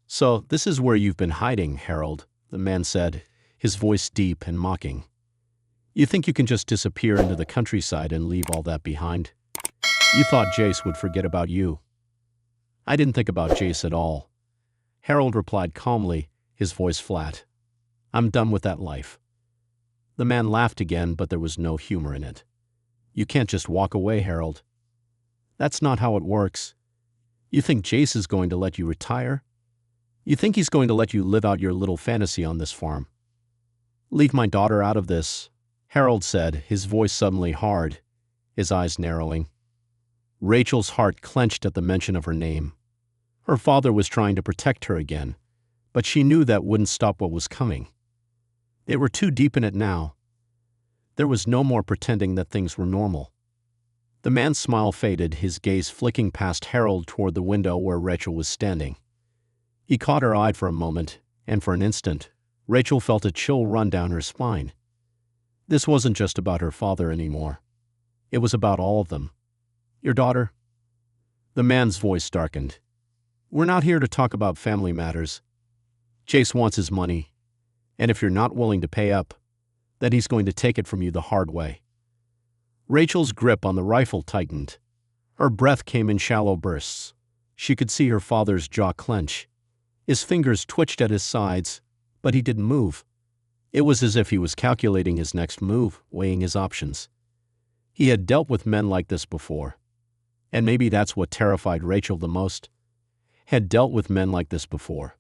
"So this is where you've been hiding, Harold," the man said, his voice deep and mocking. "You think you can just disappear into the countryside and leave all that behind? You thought Jace would forget about you." "I didn't think about Jace at all," Harold replied calmly, his voice flat. "I'm done with that life." The man laughed again, but there was no humor in it. "You can't just walk away, Harold. That's not how it works. You think Jace is going to let you retire? You think he's going to let you live out your little fantasy on this farm?" "Leave my daughter out of this," Harold said, his voice suddenly hard, his eyes narrowing. Rachel's heart clenched at the mention of her name. Her father was trying to protect her again, but she knew that wouldn't stop what was coming. They were too deep in it now. There was no more pretending that things were normal. The man's smile faded, his gaze flicking past Harold toward the window where Rachel was standing. He caught her eye for a moment, and for an instant, Rachel felt a chill run down her spine. This wasn't just about her father anymore. It was about all of them. "Your daughter?" The man's voice darkened. "We're not here to talk about family matters. Jace wants his money, and if you're not willing to pay up, then he's going to take it from you the hard way." Rachel's grip on the rifle tightened. Her breath came in shallow bursts. She could see her father's jaw clench. His fingers twitched at his sides, but he didn't move. It was as if he was calculating his next move, weighing his options. He had dealt with men like this before, and maybe that's what terrified Rachel the most. Had dealt with men like this before.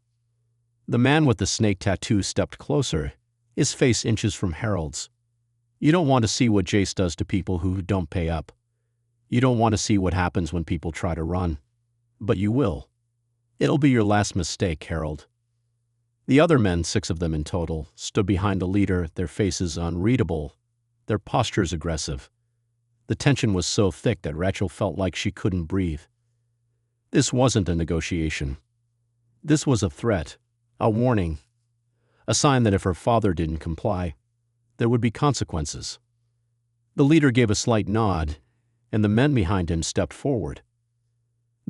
The man with the snake tattoo stepped closer, his face inches from Harold's. "You don't want to see what Jace does to people who don't pay up. You don't want to see what happens when people try to run. But you will. It'll be your last mistake, Harold." The other men, 6 of them in total, stood behind the leader, their faces unreadable, their postures aggressive. The tension was so thick that Rachel felt like she couldn't breathe. This wasn't a negotiation. This was a threat, a warning, a sign that if her father didn't comply, there would be consequences. The leader gave a slight nod, and the men behind him stepped forward.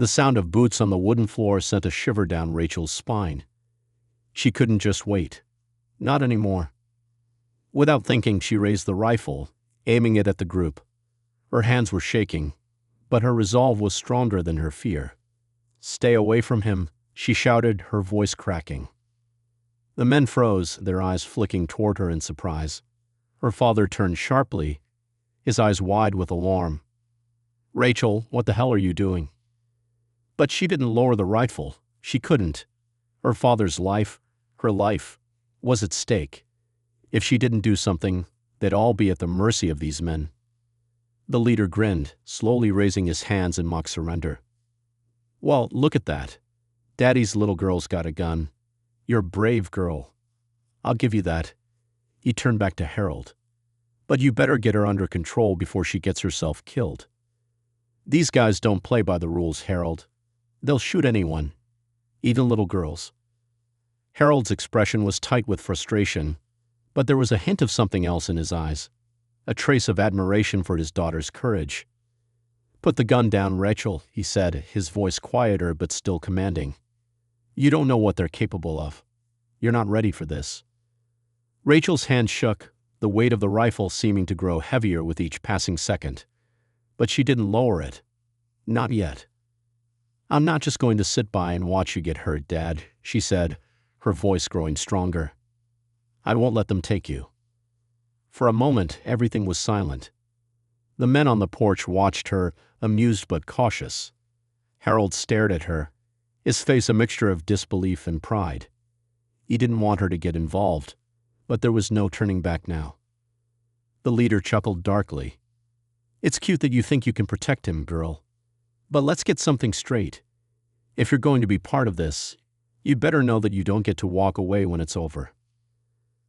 The sound of boots on the wooden floor sent a shiver down Rachel's spine. She couldn't just wait. Not anymore. Without thinking, she raised the rifle, aiming it at the group. Her hands were shaking, but her resolve was stronger than her fear. "Stay away from him," she shouted, her voice cracking. The men froze, their eyes flicking toward her in surprise. Her father turned sharply, his eyes wide with alarm. "Rachel, what the hell are you doing?" But she didn't lower the rifle. She couldn't. Her father's life, her life, was at stake. If she didn't do something, they'd all be at the mercy of these men. The leader grinned, slowly raising his hands in mock surrender. "Well, look at that. Daddy's little girl's got a gun. You're a brave girl. I'll give you that." He turned back to Harold. "But you better get her under control before she gets herself killed. These guys don't play by the rules, Harold. They'll shoot anyone, even little girls." Harold's expression was tight with frustration, but there was a hint of something else in his eyes, a trace of admiration for his daughter's courage. "Put the gun down, Rachel," he said, his voice quieter but still commanding. "You don't know what they're capable of. You're not ready for this." Rachel's hand shook, the weight of the rifle seeming to grow heavier with each passing second. But she didn't lower it. Not yet. "I'm not just going to sit by and watch you get hurt, Dad," she said, her voice growing stronger. "I won't let them take you." For a moment, everything was silent. The men on the porch watched her, amused but cautious. Harold stared at her, his face a mixture of disbelief and pride. He didn't want her to get involved, but there was no turning back now. The leader chuckled darkly. "It's cute that you think you can protect him, girl. But let's get something straight. If you're going to be part of this, you better know that you don't get to walk away when it's over."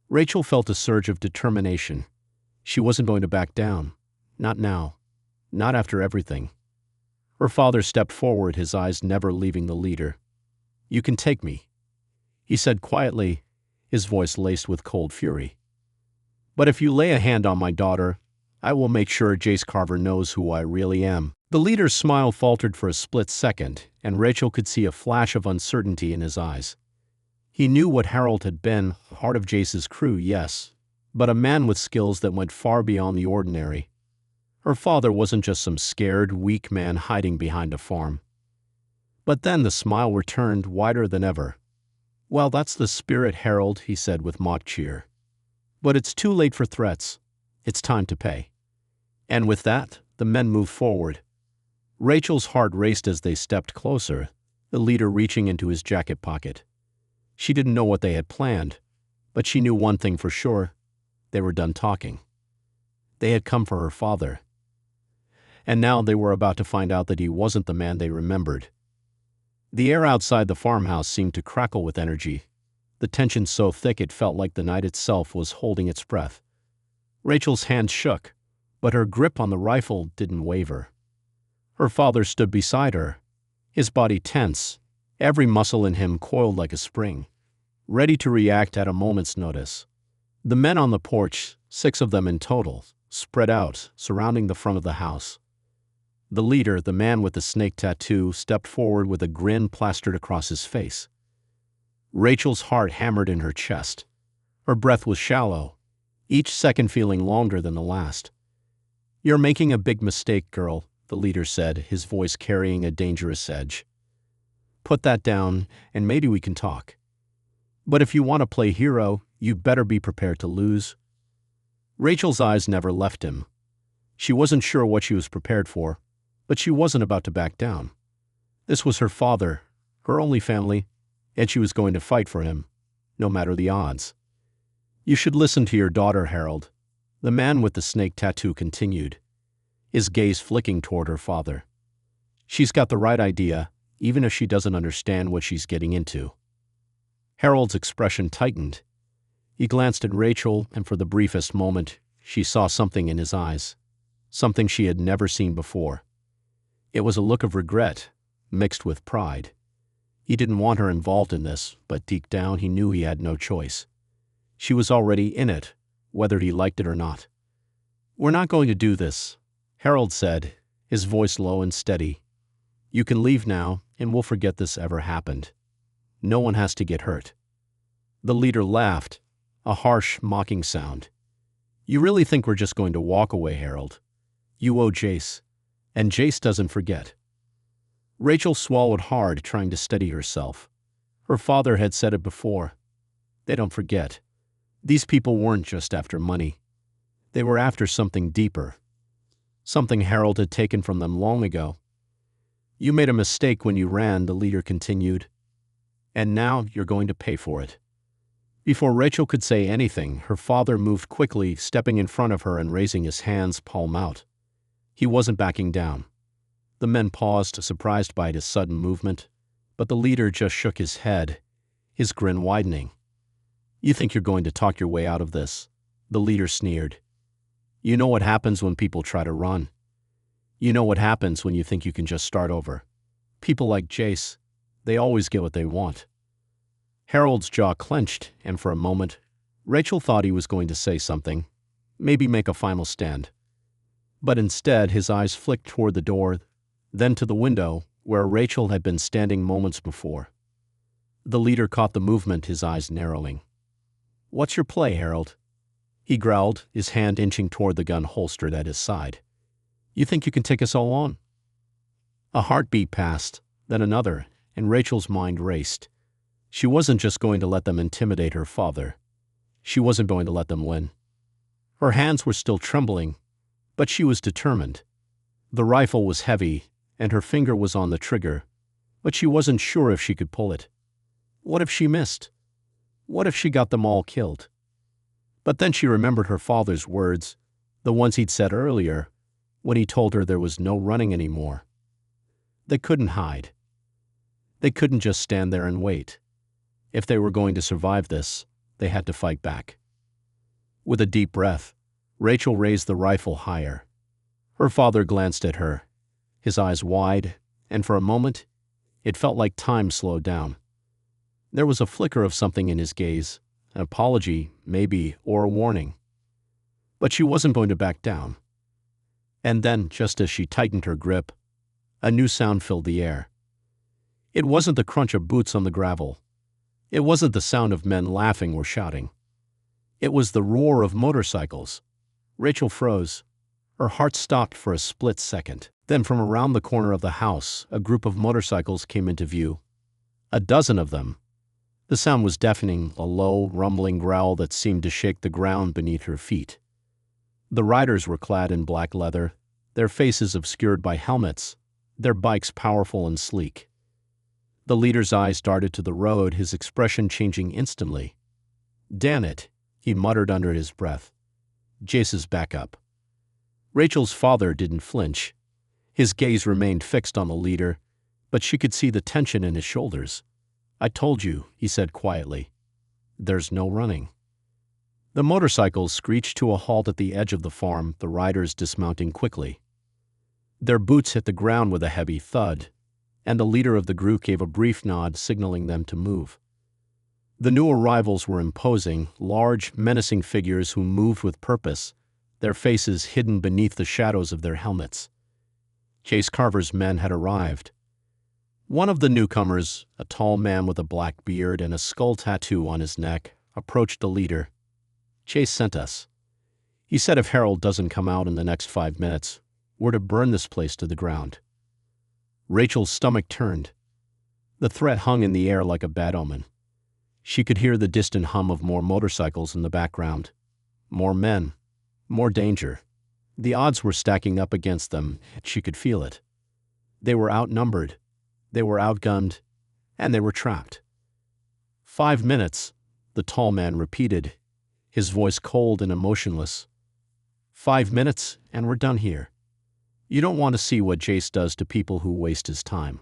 Rachel felt a surge of determination. She wasn't going to back down. Not now. Not after everything. Her father stepped forward, his eyes never leaving the leader. "You can take me," he said quietly, his voice laced with cold fury. "But if you lay a hand on my daughter, I will make sure Jace Carver knows who I really am." The leader's smile faltered for a split second, and Rachel could see a flash of uncertainty in his eyes. He knew what Harold had been, part of Jace's crew, yes, but a man with skills that went far beyond the ordinary. Her father wasn't just some scared, weak man hiding behind a farm. But then the smile returned, wider than ever. "Well, that's the spirit, Harold," he said with mock cheer. "But it's too late for threats. It's time to pay." And with that, the men moved forward. Rachel's heart raced as they stepped closer, the leader reaching into his jacket pocket. She didn't know what they had planned, but she knew one thing for sure. They were done talking. They had come for her father. And now they were about to find out that he wasn't the man they remembered. The air outside the farmhouse seemed to crackle with energy, the tension so thick it felt like the night itself was holding its breath. Rachel's hand shook, but her grip on the rifle didn't waver. Her father stood beside her, his body tense, every muscle in him coiled like a spring, ready to react at a moment's notice. The men on the porch, 6 of them in total, spread out, surrounding the front of the house. The leader, the man with the snake tattoo, stepped forward with a grin plastered across his face. Rachel's heart hammered in her chest. Her breath was shallow, each second feeling longer than the last. "You're making a big mistake, girl," the leader said, his voice carrying a dangerous edge. "Put that down, and maybe we can talk. But if you want to play hero, you better be prepared to lose." Rachel's eyes never left him. She wasn't sure what she was prepared for, but she wasn't about to back down. This was her father, her only family, and she was going to fight for him, no matter the odds. "You should listen to your daughter, Harold," the man with the snake tattoo continued, his gaze flicking toward her father. "She's got the right idea, even if she doesn't understand what she's getting into." Harold's expression tightened. He glanced at Rachel, and for the briefest moment, she saw something in his eyes, something she had never seen before. It was a look of regret, mixed with pride. He didn't want her involved in this, but deep down he knew he had no choice. She was already in it, whether he liked it or not. "We're not going to do this," Harold said, his voice low and steady. You can leave now, and we'll forget this ever happened. No one has to get hurt." The leader laughed, a harsh, mocking sound. "You really think we're just going to walk away, Harold? You owe Jace, and Jace doesn't forget." Rachel swallowed hard, trying to steady herself. Her father had said it before. They don't forget. These people weren't just after money. They were after something deeper. Something Harold had taken from them long ago. "You made a mistake when you ran," the leader continued. "And now you're going to pay for it." Before Rachel could say anything, her father moved quickly, stepping in front of her and raising his hands palm out. He wasn't backing down. The men paused, surprised by his sudden movement, but the leader just shook his head, his grin widening. "You think you're going to talk your way out of this?" The leader sneered. "You know what happens when people try to run. You know what happens when you think you can just start over. People like Jace, they always get what they want." Harold's jaw clenched, and for a moment, Rachel thought he was going to say something, maybe make a final stand. But instead, his eyes flicked toward the door, then to the window, where Rachel had been standing moments before. The leader caught the movement, his eyes narrowing. "What's your play, Harold?" he growled, his hand inching toward the gun holstered at his side. "You think you can take us all on?" A heartbeat passed, then another, and Rachel's mind raced. She wasn't just going to let them intimidate her father. She wasn't going to let them win. Her hands were still trembling, but she was determined. The rifle was heavy, and her finger was on the trigger, but she wasn't sure if she could pull it. What if she missed? What if she got them all killed? But then she remembered her father's words, the ones he'd said earlier, when he told her there was no running anymore. They couldn't hide. They couldn't just stand there and wait. If they were going to survive this, they had to fight back. With a deep breath, Rachel raised the rifle higher. Her father glanced at her, his eyes wide, and for a moment, it felt like time slowed down. There was a flicker of something in his gaze, an apology, maybe, or a warning. But she wasn't going to back down. And then, just as she tightened her grip, a new sound filled the air. It wasn't the crunch of boots on the gravel. It wasn't the sound of men laughing or shouting. It was the roar of motorcycles. Rachel froze. Her heart stopped for a split second. Then from around the corner of the house, a group of motorcycles came into view. A dozen of them. The sound was deafening, a low, rumbling growl that seemed to shake the ground beneath her feet. The riders were clad in black leather, their faces obscured by helmets, their bikes powerful and sleek. The leader's eyes darted to the road, his expression changing instantly. "Damn it," he muttered under his breath. "Jace's back up." Rachel's father didn't flinch. His gaze remained fixed on the leader, but she could see the tension in his shoulders. "I told you," he said quietly. "There's no running." The motorcycles screeched to a halt at the edge of the farm, the riders dismounting quickly. Their boots hit the ground with a heavy thud, and the leader of the group gave a brief nod, signaling them to move. The new arrivals were imposing, large, menacing figures who moved with purpose, their faces hidden beneath the shadows of their helmets. Jace Carver's men had arrived. One of the newcomers, a tall man with a black beard and a skull tattoo on his neck, approached the leader. "Jace sent us. He said if Harold doesn't come out in the next 5 minutes, we're to burn this place to the ground." Rachel's stomach turned. The threat hung in the air like a bad omen. She could hear the distant hum of more motorcycles in the background. More men. More danger. The odds were stacking up against them. She could feel it. They were outnumbered. They were outgunned. And they were trapped. 5 minutes, the tall man repeated, his voice cold and emotionless. 5 minutes, and we're done here. You don't want to see what Jace does to people who waste his time.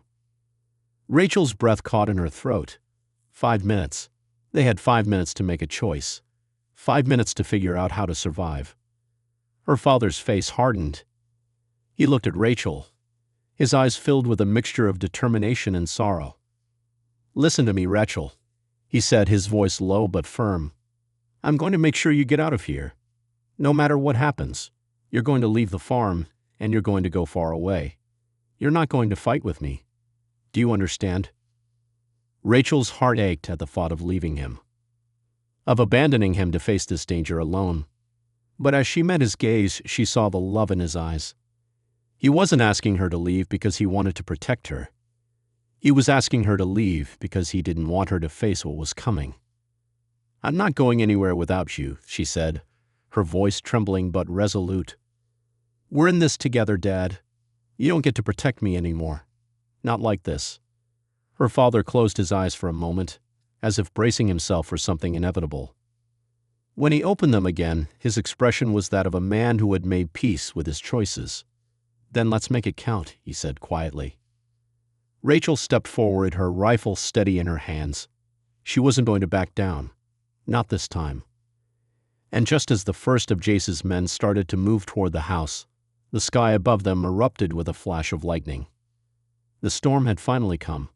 Rachel's breath caught in her throat. 5 minutes. They had 5 minutes to make a choice. 5 minutes to figure out how to survive. Her father's face hardened. He looked at Rachel, his eyes filled with a mixture of determination and sorrow. "Listen to me, Rachel," he said, his voice low but firm. "I'm going to make sure you get out of here. No matter what happens, you're going to leave the farm, and you're going to go far away. You're not going to fight with me. Do you understand? Rachel's heart ached at the thought of leaving him, of abandoning him to face this danger alone. But as she met his gaze, she saw the love in his eyes. He wasn't asking her to leave because he wanted to protect her. He was asking her to leave because he didn't want her to face what was coming. I'm not going anywhere without you, she said, her voice trembling but resolute. We're in this together, Dad. You don't get to protect me anymore. Not like this. Her father closed his eyes for a moment, as if bracing himself for something inevitable. When he opened them again, his expression was that of a man who had made peace with his choices. Then let's make it count, he said quietly. Rachel stepped forward, her rifle steady in her hands. She wasn't going to back down. Not this time. And just as the first of Jace's men started to move toward the house, the sky above them erupted with a flash of lightning. The storm had finally come.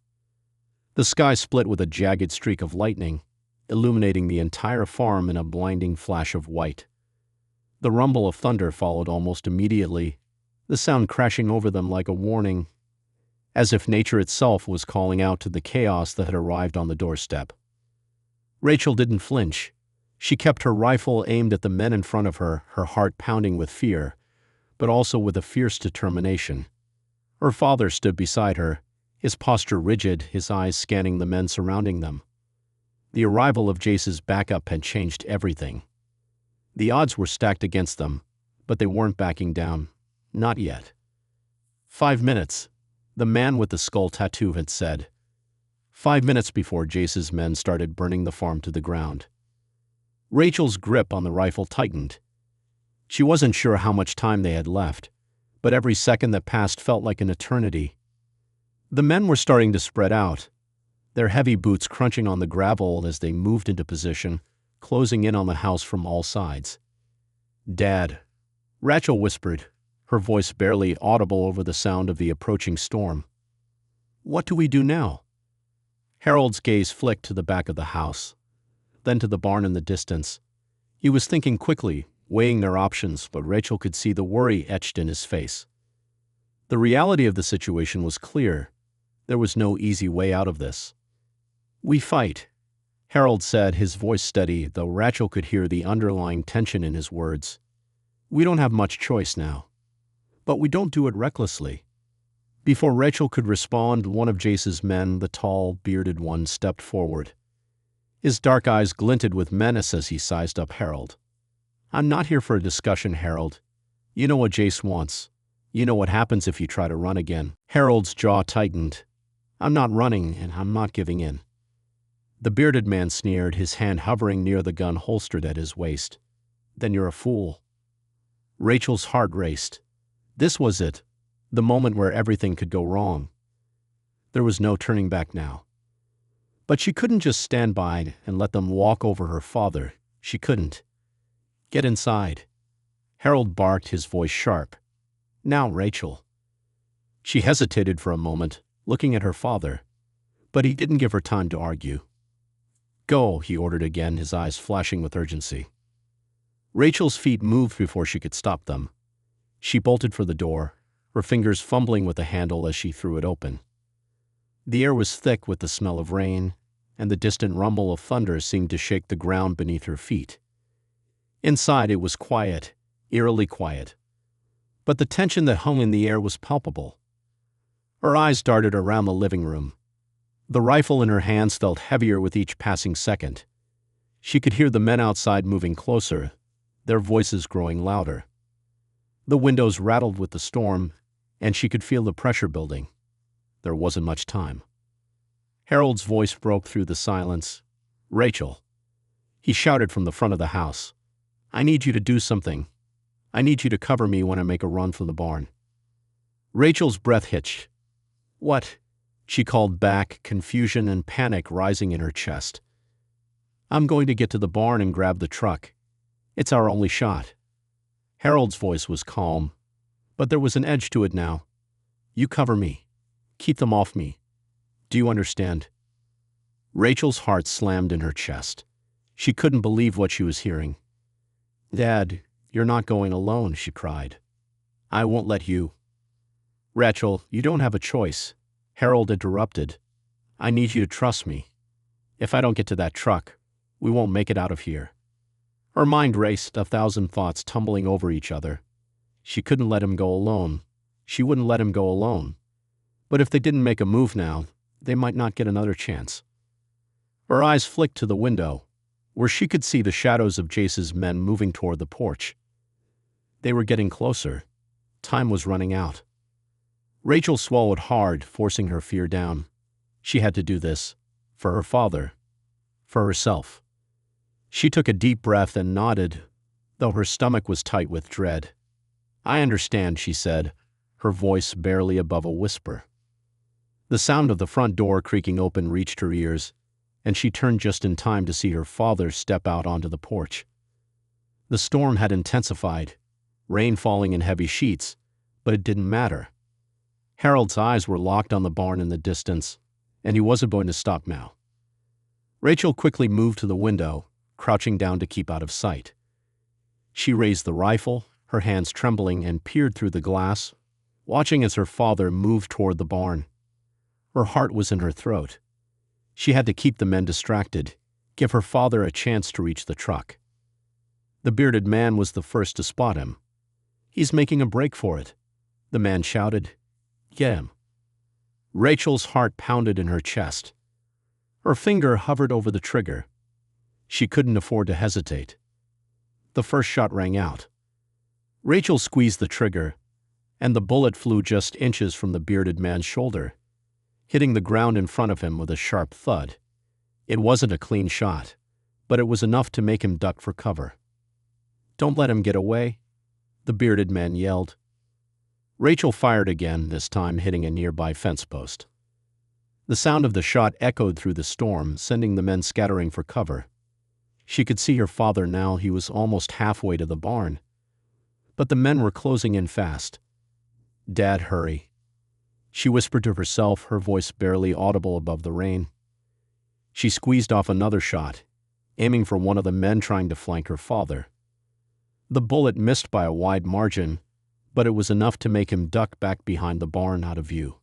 The sky split with a jagged streak of lightning, illuminating the entire farm in a blinding flash of white. The rumble of thunder followed almost immediately, the sound crashing over them like a warning, as if nature itself was calling out to the chaos that had arrived on the doorstep. Rachel didn't flinch. She kept her rifle aimed at the men in front of her, her heart pounding with fear, but also with a fierce determination. Her father stood beside her, his posture rigid, his eyes scanning the men surrounding them. The arrival of Jace's backup had changed everything. The odds were stacked against them, but they weren't backing down. Not yet. 5 minutes, the man with the skull tattoo had said. 5 minutes before Jace's men started burning the farm to the ground. Rachel's grip on the rifle tightened. She wasn't sure how much time they had left, but every second that passed felt like an eternity. The men were starting to spread out, their heavy boots crunching on the gravel as they moved into position, closing in on the house from all sides. Dad, Rachel whispered, her voice barely audible over the sound of the approaching storm. What do we do now? Harold's gaze flicked to the back of the house, then to the barn in the distance. He was thinking quickly, weighing their options, but Rachel could see the worry etched in his face. The reality of the situation was clear. There was no easy way out of this. We fight, Harold said, his voice steady, though Rachel could hear the underlying tension in his words. We don't have much choice now. But we don't do it recklessly. Before Rachel could respond, one of Jace's men, the tall, bearded one, stepped forward. His dark eyes glinted with menace as he sized up Harold. I'm not here for a discussion, Harold. You know what Jace wants. You know what happens if you try to run again. Harold's jaw tightened. I'm not running, and I'm not giving in. The bearded man sneered, his hand hovering near the gun holstered at his waist. Then you're a fool. Rachel's heart raced. This was it, the moment where everything could go wrong. There was no turning back now. But she couldn't just stand by and let them walk over her father. She couldn't. Get inside. Harold barked, his voice sharp. Now, Rachel. She hesitated for a moment, looking at her father, but he didn't give her time to argue. Go, he ordered again, his eyes flashing with urgency. Rachel's feet moved before she could stop them. She bolted for the door, her fingers fumbling with the handle as she threw it open. The air was thick with the smell of rain, and the distant rumble of thunder seemed to shake the ground beneath her feet. Inside it was quiet, eerily quiet. But the tension that hung in the air was palpable. Her eyes darted around the living room. The rifle in her hands felt heavier with each passing second. She could hear the men outside moving closer, their voices growing louder. The windows rattled with the storm, and she could feel the pressure building. There wasn't much time. Harold's voice broke through the silence. Rachel. He shouted from the front of the house. I need you to do something. I need you to cover me when I make a run for the barn. Rachel's breath hitched. What? She called back, confusion and panic rising in her chest. I'm going to get to the barn and grab the truck. It's our only shot. Harold's voice was calm, but there was an edge to it now. You cover me. Keep them off me. Do you understand? Rachel's heart slammed in her chest. She couldn't believe what she was hearing. Dad, you're not going alone, she cried. I won't let you. Rachel, you don't have a choice, Harold interrupted. I need you to trust me. If I don't get to that truck, we won't make it out of here. Her mind raced, 1,000 thoughts tumbling over each other. She couldn't let him go alone. She wouldn't let him go alone. But if they didn't make a move now, they might not get another chance. Her eyes flicked to the window, where she could see the shadows of Jace's men moving toward the porch. They were getting closer. Time was running out. Rachel swallowed hard, forcing her fear down. She had to do this. For her father. For herself. She took a deep breath and nodded, though her stomach was tight with dread. I understand, she said, her voice barely above a whisper. The sound of the front door creaking open reached her ears, and she turned just in time to see her father step out onto the porch. The storm had intensified, rain falling in heavy sheets, but it didn't matter. Harold's eyes were locked on the barn in the distance, and he wasn't going to stop now. Rachel quickly moved to the window, crouching down to keep out of sight. She raised the rifle, her hands trembling, and peered through the glass, watching as her father moved toward the barn. Her heart was in her throat. She had to keep the men distracted, give her father a chance to reach the truck. The bearded man was the first to spot him. He's making a break for it, the man shouted. Get him. Rachel's heart pounded in her chest. Her finger hovered over the trigger. She couldn't afford to hesitate. The first shot rang out. Rachel squeezed the trigger, and the bullet flew just inches from the bearded man's shoulder, hitting the ground in front of him with a sharp thud. It wasn't a clean shot, but it was enough to make him duck for cover. Don't let him get away, the bearded man yelled. Rachel fired again, this time hitting a nearby fence post. The sound of the shot echoed through the storm, sending the men scattering for cover. She could see her father now. He was almost halfway to the barn. But the men were closing in fast. Dad, hurry. She whispered to herself, her voice barely audible above the rain. She squeezed off another shot, aiming for one of the men trying to flank her father. The bullet missed by a wide margin, but it was enough to make him duck back behind the barn out of view.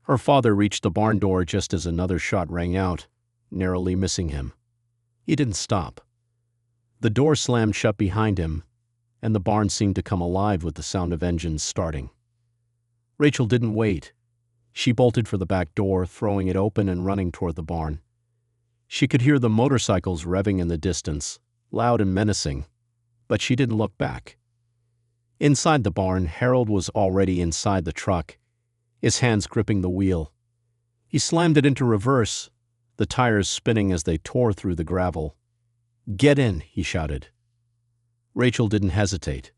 Her father reached the barn door just as another shot rang out, narrowly missing him. He didn't stop. The door slammed shut behind him, and the barn seemed to come alive with the sound of engines starting. Rachel didn't wait. She bolted for the back door, throwing it open and running toward the barn. She could hear the motorcycles revving in the distance, loud and menacing, but she didn't look back. Inside the barn, Harold was already inside the truck, his hands gripping the wheel. He slammed it into reverse, the tires spinning as they tore through the gravel. Get in, he shouted. Rachel didn't hesitate.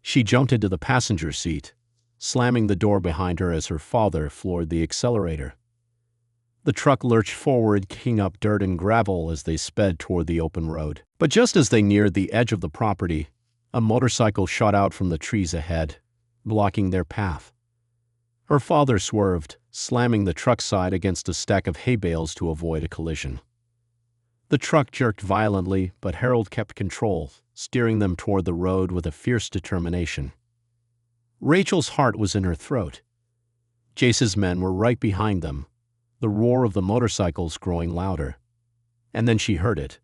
She jumped into the passenger seat, slamming the door behind her as her father floored the accelerator. The truck lurched forward, kicking up dirt and gravel as they sped toward the open road. But just as they neared the edge of the property, a motorcycle shot out from the trees ahead, blocking their path. Her father swerved, slamming the truck side against a stack of hay bales to avoid a collision. The truck jerked violently, but Harold kept control, steering them toward the road with a fierce determination. Rachel's heart was in her throat. Jace's men were right behind them, the roar of the motorcycles growing louder. And then she heard it,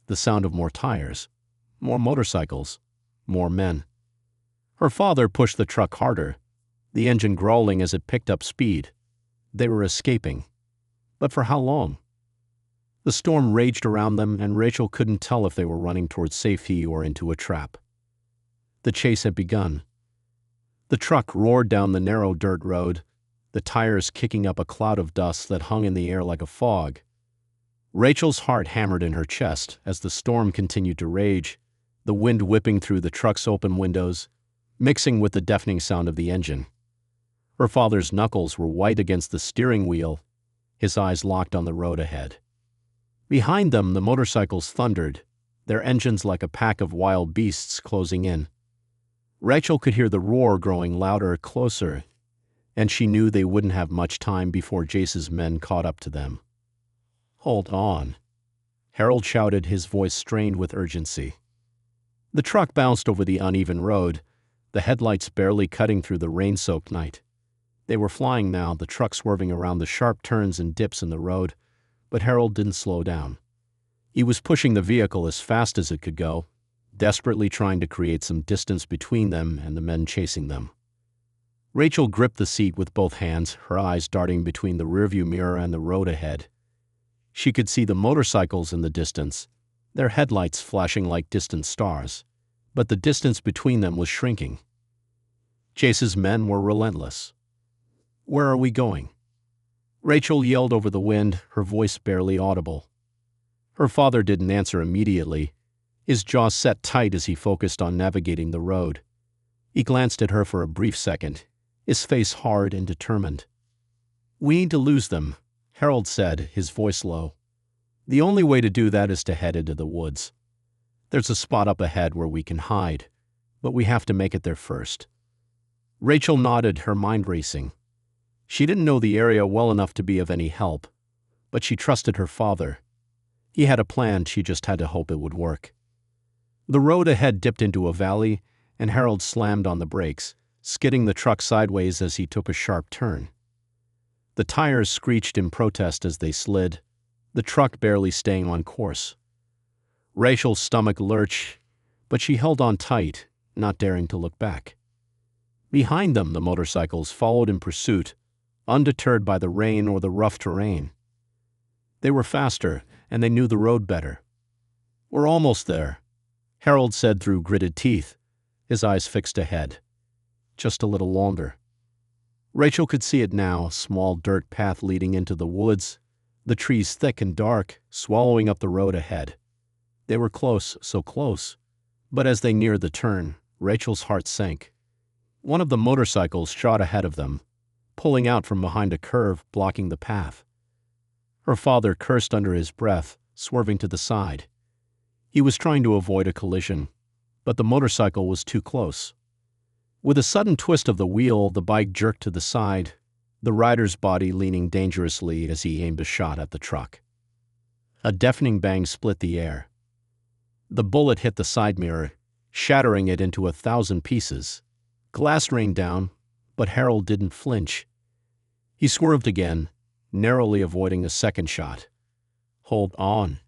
the sound of more tires, more motorcycles, more men. Her father pushed the truck harder, the engine growling as it picked up speed. They were escaping. But for how long? The storm raged around them, and Rachel couldn't tell if they were running toward safety or into a trap. The chase had begun. The truck roared down the narrow dirt road, the tires kicking up a cloud of dust that hung in the air like a fog. Rachel's heart hammered in her chest as the storm continued to rage, the wind whipping through the truck's open windows, mixing with the deafening sound of the engine. Her father's knuckles were white against the steering wheel, his eyes locked on the road ahead. Behind them, the motorcycles thundered, their engines like a pack of wild beasts closing in. Rachel could hear the roar growing louder, closer, and she knew they wouldn't have much time before Jace's men caught up to them. Hold on, Harold shouted, his voice strained with urgency. The truck bounced over the uneven road, the headlights barely cutting through the rain-soaked night. They were flying now, the truck swerving around the sharp turns and dips in the road, but Harold didn't slow down. He was pushing the vehicle as fast as it could go, desperately trying to create some distance between them and the men chasing them. Rachel gripped the seat with both hands, her eyes darting between the rearview mirror and the road ahead. She could see the motorcycles in the distance, their headlights flashing like distant stars, but the distance between them was shrinking. Chase's men were relentless. "Where are we going?" Rachel yelled over the wind, her voice barely audible. Her father didn't answer immediately, his jaw set tight as he focused on navigating the road. He glanced at her for a brief second, his face hard and determined. "We need to lose them," Harold said, his voice low. "The only way to do that is to head into the woods. There's a spot up ahead where we can hide, but we have to make it there first." Rachel nodded, her mind racing. She didn't know the area well enough to be of any help, but she trusted her father. He had a plan, she just had to hope it would work. The road ahead dipped into a valley, and Harold slammed on the brakes, skidding the truck sideways as he took a sharp turn. The tires screeched in protest as they slid, the truck barely staying on course. Rachel's stomach lurched, but she held on tight, not daring to look back. Behind them, the motorcycles followed in pursuit, undeterred by the rain or the rough terrain. They were faster, and they knew the road better. "We're almost there," Harold said through gritted teeth, his eyes fixed ahead. "Just a little longer." Rachel could see it now, a small dirt path leading into the woods, the trees thick and dark, swallowing up the road ahead. They were close, so close, but as they neared the turn, Rachel's heart sank. One of the motorcycles shot ahead of them, pulling out from behind a curve, blocking the path. Her father cursed under his breath, swerving to the side. He was trying to avoid a collision, but the motorcycle was too close. With a sudden twist of the wheel, the bike jerked to the side, the rider's body leaning dangerously as he aimed a shot at the truck. A deafening bang split the air. The bullet hit the side mirror, shattering it into 1,000 pieces. Glass rained down, but Harold didn't flinch. He swerved again, narrowly avoiding a second shot. "Hold on,"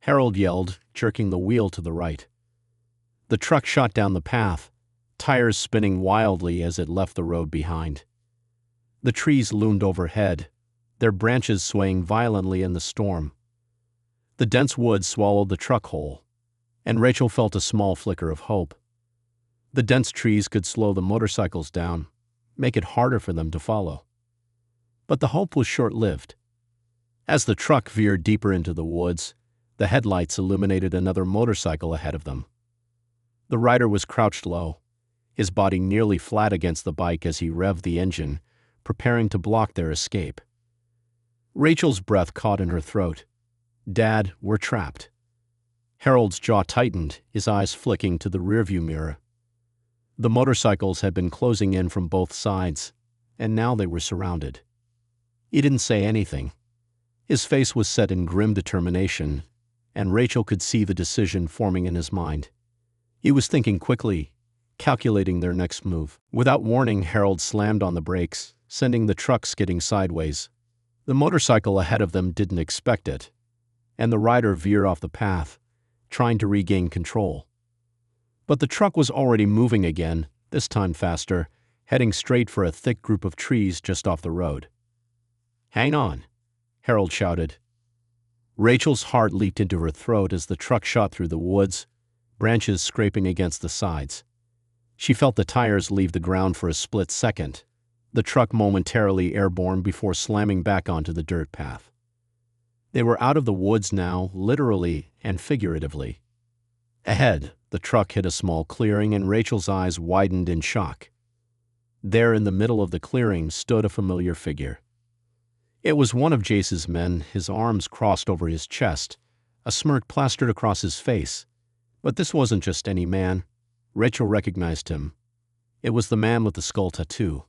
Harold yelled, jerking the wheel to the right. The truck shot down the path, tires spinning wildly as it left the road behind. The trees loomed overhead, their branches swaying violently in the storm. The dense woods swallowed the truck whole, and Rachel felt a small flicker of hope. The dense trees could slow the motorcycles down, make it harder for them to follow. But the hope was short-lived. As the truck veered deeper into the woods, the headlights illuminated another motorcycle ahead of them. The rider was crouched low, his body nearly flat against the bike as he revved the engine, preparing to block their escape. Rachel's breath caught in her throat. "Dad, we're trapped." Harold's jaw tightened, his eyes flicking to the rearview mirror. The motorcycles had been closing in from both sides, and now they were surrounded. He didn't say anything. His face was set in grim determination, and Rachel could see the decision forming in his mind. He was thinking quickly, calculating their next move. Without warning, Harold slammed on the brakes, sending the truck skidding sideways. The motorcycle ahead of them didn't expect it, and the rider veered off the path, trying to regain control. But the truck was already moving again, this time faster, heading straight for a thick group of trees just off the road. "Hang on," Harold shouted. Rachel's heart leaped into her throat as the truck shot through the woods, branches scraping against the sides. She felt the tires leave the ground for a split second, the truck momentarily airborne before slamming back onto the dirt path. They were out of the woods now, literally and figuratively. Ahead, the truck hit a small clearing and Rachel's eyes widened in shock. There in the middle of the clearing stood a familiar figure. It was one of Jace's men, his arms crossed over his chest, a smirk plastered across his face. But this wasn't just any man. Rachel recognized him. It was the man with the skull tattoo,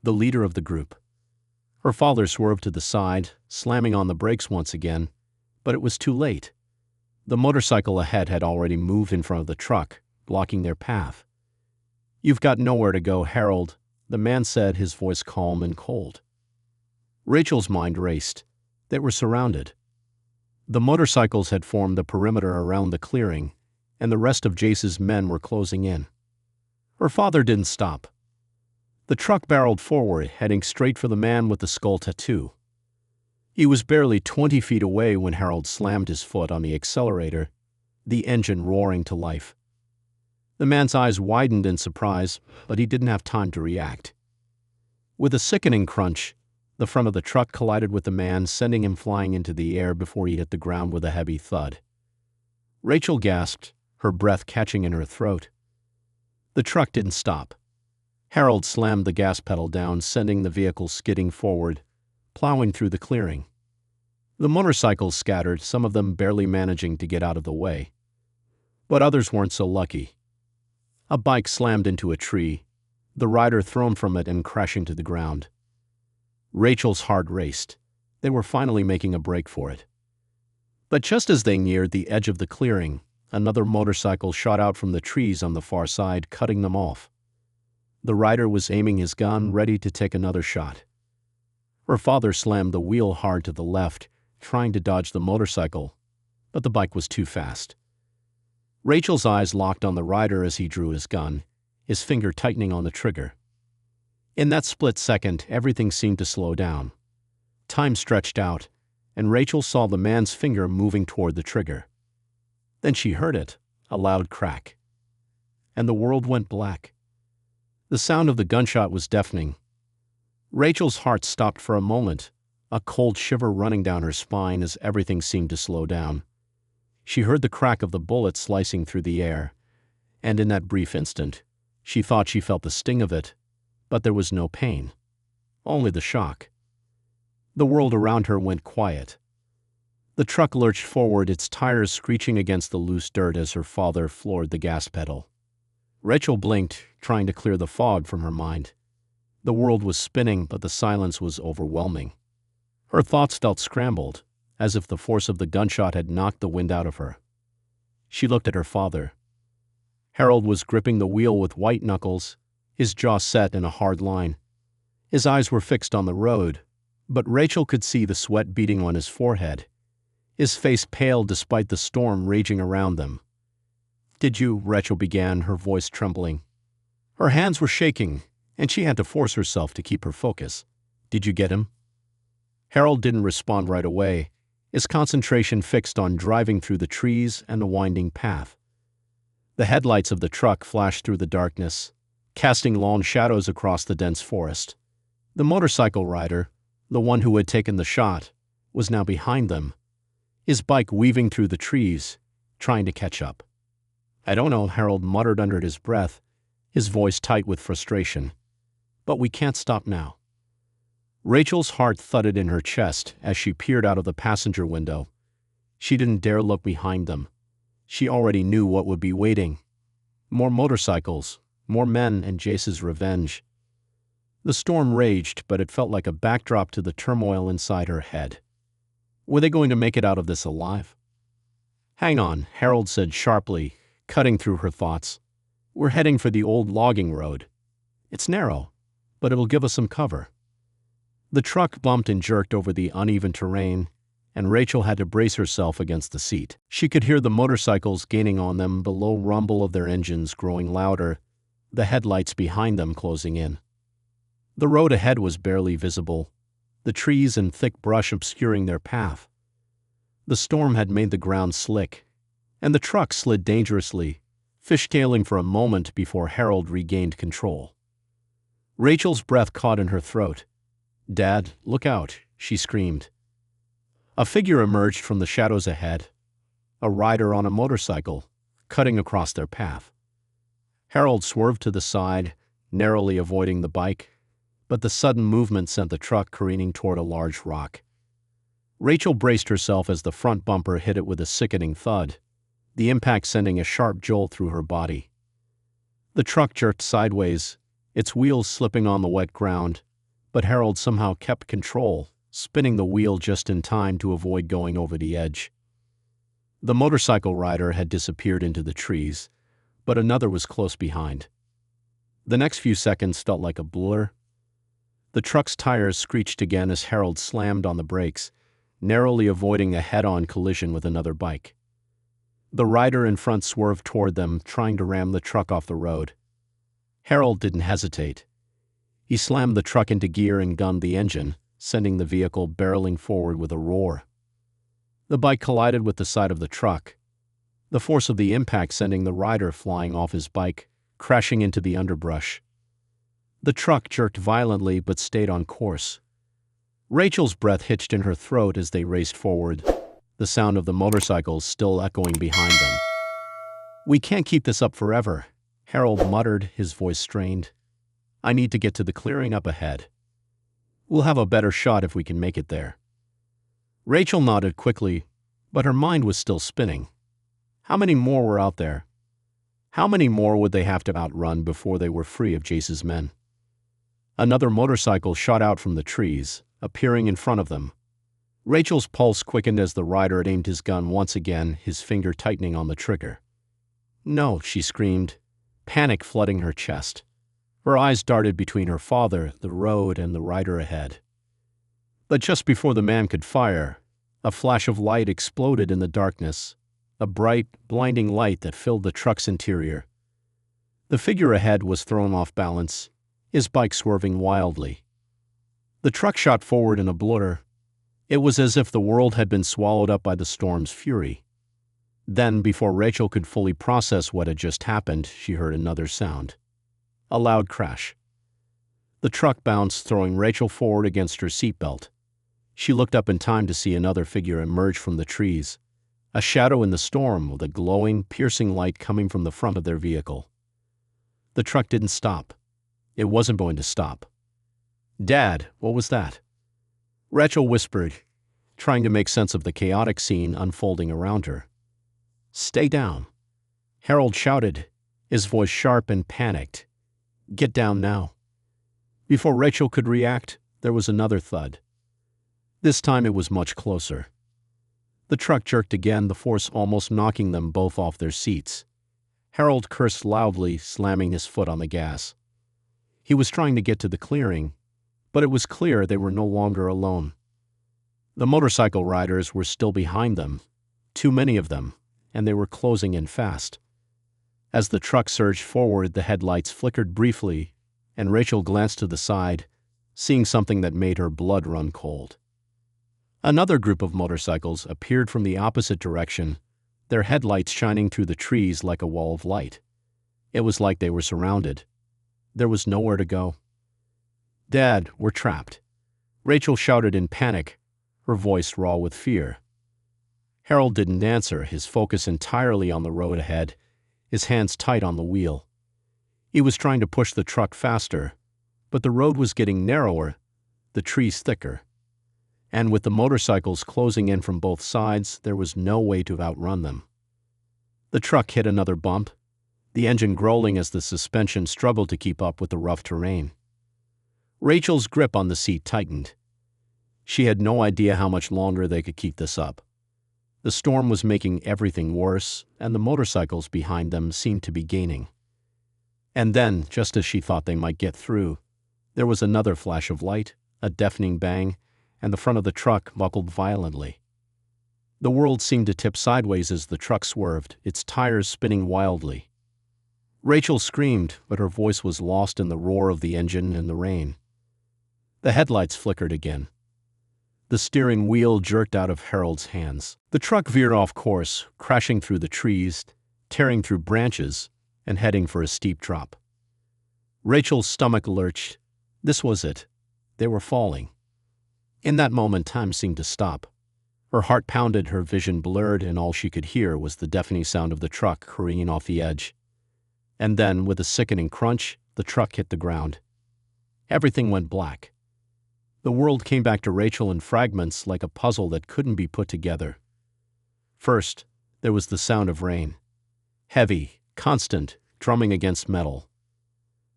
the leader of the group. Her father swerved to the side, slamming on the brakes once again, but it was too late. The motorcycle ahead had already moved in front of the truck, blocking their path. "You've got nowhere to go, Harold," the man said, his voice calm and cold. Rachel's mind raced. They were surrounded. The motorcycles had formed the perimeter around the clearing, and the rest of Jace's men were closing in. Her father didn't stop. The truck barreled forward, heading straight for the man with the skull tattoo. He was barely 20 feet away when Harold slammed his foot on the accelerator, the engine roaring to life. The man's eyes widened in surprise, but he didn't have time to react. With a sickening crunch, the front of the truck collided with the man, sending him flying into the air before he hit the ground with a heavy thud. Rachel gasped, her breath catching in her throat. The truck didn't stop. Harold slammed the gas pedal down, sending the vehicle skidding forward, plowing through the clearing. The motorcycles scattered, some of them barely managing to get out of the way. But others weren't so lucky. A bike slammed into a tree, the rider thrown from it and crashing to the ground. Rachel's heart raced. They were finally making a break for it. But just as they neared the edge of the clearing, another motorcycle shot out from the trees on the far side, cutting them off. The rider was aiming his gun, ready to take another shot. Her father slammed the wheel hard to the left, trying to dodge the motorcycle, but the bike was too fast. Rachel's eyes locked on the rider as he drew his gun, his finger tightening on the trigger. In that split second, everything seemed to slow down. Time stretched out, and Rachel saw the man's finger moving toward the trigger. Then she heard it, a loud crack. And the world went black. The sound of the gunshot was deafening. Rachel's heart stopped for a moment, a cold shiver running down her spine as everything seemed to slow down. She heard the crack of the bullet slicing through the air, and in that brief instant, she thought she felt the sting of it, but there was no pain, only the shock. The world around her went quiet. The truck lurched forward, its tires screeching against the loose dirt as her father floored the gas pedal. Rachel blinked, trying to clear the fog from her mind. The world was spinning, but the silence was overwhelming. Her thoughts felt scrambled, as if the force of the gunshot had knocked the wind out of her. She looked at her father. Harold was gripping the wheel with white knuckles, his jaw set in a hard line. His eyes were fixed on the road, but Rachel could see the sweat beading on his forehead. His face pale despite the storm raging around them. "Did you?" Rachel began, her voice trembling. Her hands were shaking, and she had to force herself to keep her focus. "Did you get him?" Harold didn't respond right away, his concentration fixed on driving through the trees and the winding path. The headlights of the truck flashed through the darkness, casting long shadows across the dense forest. The motorcycle rider, the one who had taken the shot, was now behind them, his bike weaving through the trees, trying to catch up. "I don't know," Harold muttered under his breath, his voice tight with frustration. "But we can't stop now." Rachel's heart thudded in her chest as she peered out of the passenger window. She didn't dare look behind them. She already knew what would be waiting. More motorcycles, more men, and Jace's revenge. The storm raged, but it felt like a backdrop to the turmoil inside her head. Were they going to make it out of this alive? "Hang on," Harold said sharply, cutting through her thoughts. "We're heading for the old logging road. It's narrow, but it'll give us some cover." The truck bumped and jerked over the uneven terrain, and Rachel had to brace herself against the seat. She could hear the motorcycles gaining on them, the low rumble of their engines growing louder, the headlights behind them closing in. The road ahead was barely visible, the trees and thick brush obscuring their path. The storm had made the ground slick, and the truck slid dangerously, fishtailing for a moment before Harold regained control. Rachel's breath caught in her throat. "Dad, look out," she screamed. A figure emerged from the shadows ahead, a rider on a motorcycle, cutting across their path. Harold swerved to the side, narrowly avoiding the bike, but the sudden movement sent the truck careening toward a large rock. Rachel braced herself as the front bumper hit it with a sickening thud, the impact sending a sharp jolt through her body. The truck jerked sideways, its wheels slipping on the wet ground, but Harold somehow kept control, spinning the wheel just in time to avoid going over the edge. The motorcycle rider had disappeared into the trees, but another was close behind. The next few seconds felt like a blur. The truck's tires screeched again as Harold slammed on the brakes, narrowly avoiding a head-on collision with another bike. The rider in front swerved toward them, trying to ram the truck off the road. Harold didn't hesitate. He slammed the truck into gear and gunned the engine, sending the vehicle barreling forward with a roar. The bike collided with the side of the truck, the force of the impact sending the rider flying off his bike, crashing into the underbrush. The truck jerked violently but stayed on course. Rachel's breath hitched in her throat as they raced forward, the sound of the motorcycles still echoing behind them. "We can't keep this up forever," Harold muttered, his voice strained. "I need to get to the clearing up ahead. We'll have a better shot if we can make it there." Rachel nodded quickly, but her mind was still spinning. How many more were out there? How many more would they have to outrun before they were free of Jace's men? Another motorcycle shot out from the trees, appearing in front of them. Rachel's pulse quickened as the rider aimed his gun once again, his finger tightening on the trigger. "No," she screamed, panic flooding her chest. Her eyes darted between her father, the road, and the rider ahead. But just before the man could fire, a flash of light exploded in the darkness, a bright, blinding light that filled the truck's interior. The figure ahead was thrown off balance, his bike swerving wildly. The truck shot forward in a blur. It was as if the world had been swallowed up by the storm's fury. Then, before Rachel could fully process what had just happened, she heard another sound. A loud crash. The truck bounced, throwing Rachel forward against her seatbelt. She looked up in time to see another figure emerge from the trees, a shadow in the storm with a glowing, piercing light coming from the front of their vehicle. The truck didn't stop. It wasn't going to stop. "Dad, what was that?" Rachel whispered, trying to make sense of the chaotic scene unfolding around her. "Stay down," Harold shouted, his voice sharp and panicked. "Get down now." Before Rachel could react, there was another thud. This time it was much closer. The truck jerked again, the force almost knocking them both off their seats. Harold cursed loudly, slamming his foot on the gas. He was trying to get to the clearing, but it was clear they were no longer alone. The motorcycle riders were still behind them, too many of them, and they were closing in fast. As the truck surged forward, the headlights flickered briefly, and Rachel glanced to the side, seeing something that made her blood run cold. Another group of motorcycles appeared from the opposite direction, their headlights shining through the trees like a wall of light. It was like they were surrounded. There was nowhere to go. "Dad, we're trapped," Rachel shouted in panic, her voice raw with fear. Harold didn't answer, his focus entirely on the road ahead, his hands tight on the wheel. He was trying to push the truck faster, but the road was getting narrower, the trees thicker. And with the motorcycles closing in from both sides, there was no way to outrun them. The truck hit another bump, the engine growling as the suspension struggled to keep up with the rough terrain. Rachel's grip on the seat tightened. She had no idea how much longer they could keep this up. The storm was making everything worse, and the motorcycles behind them seemed to be gaining. And then, just as she thought they might get through, there was another flash of light, a deafening bang, and the front of the truck buckled violently. The world seemed to tip sideways as the truck swerved, its tires spinning wildly. Rachel screamed, but her voice was lost in the roar of the engine and the rain. The headlights flickered again. The steering wheel jerked out of Harold's hands. The truck veered off course, crashing through the trees, tearing through branches, and heading for a steep drop. Rachel's stomach lurched. This was it. They were falling. In that moment, time seemed to stop. Her heart pounded, her vision blurred, and all she could hear was the deafening sound of the truck careening off the edge. And then, with a sickening crunch, the truck hit the ground. Everything went black. The world came back to Rachel in fragments like a puzzle that couldn't be put together. First, there was the sound of rain. Heavy, constant, drumming against metal.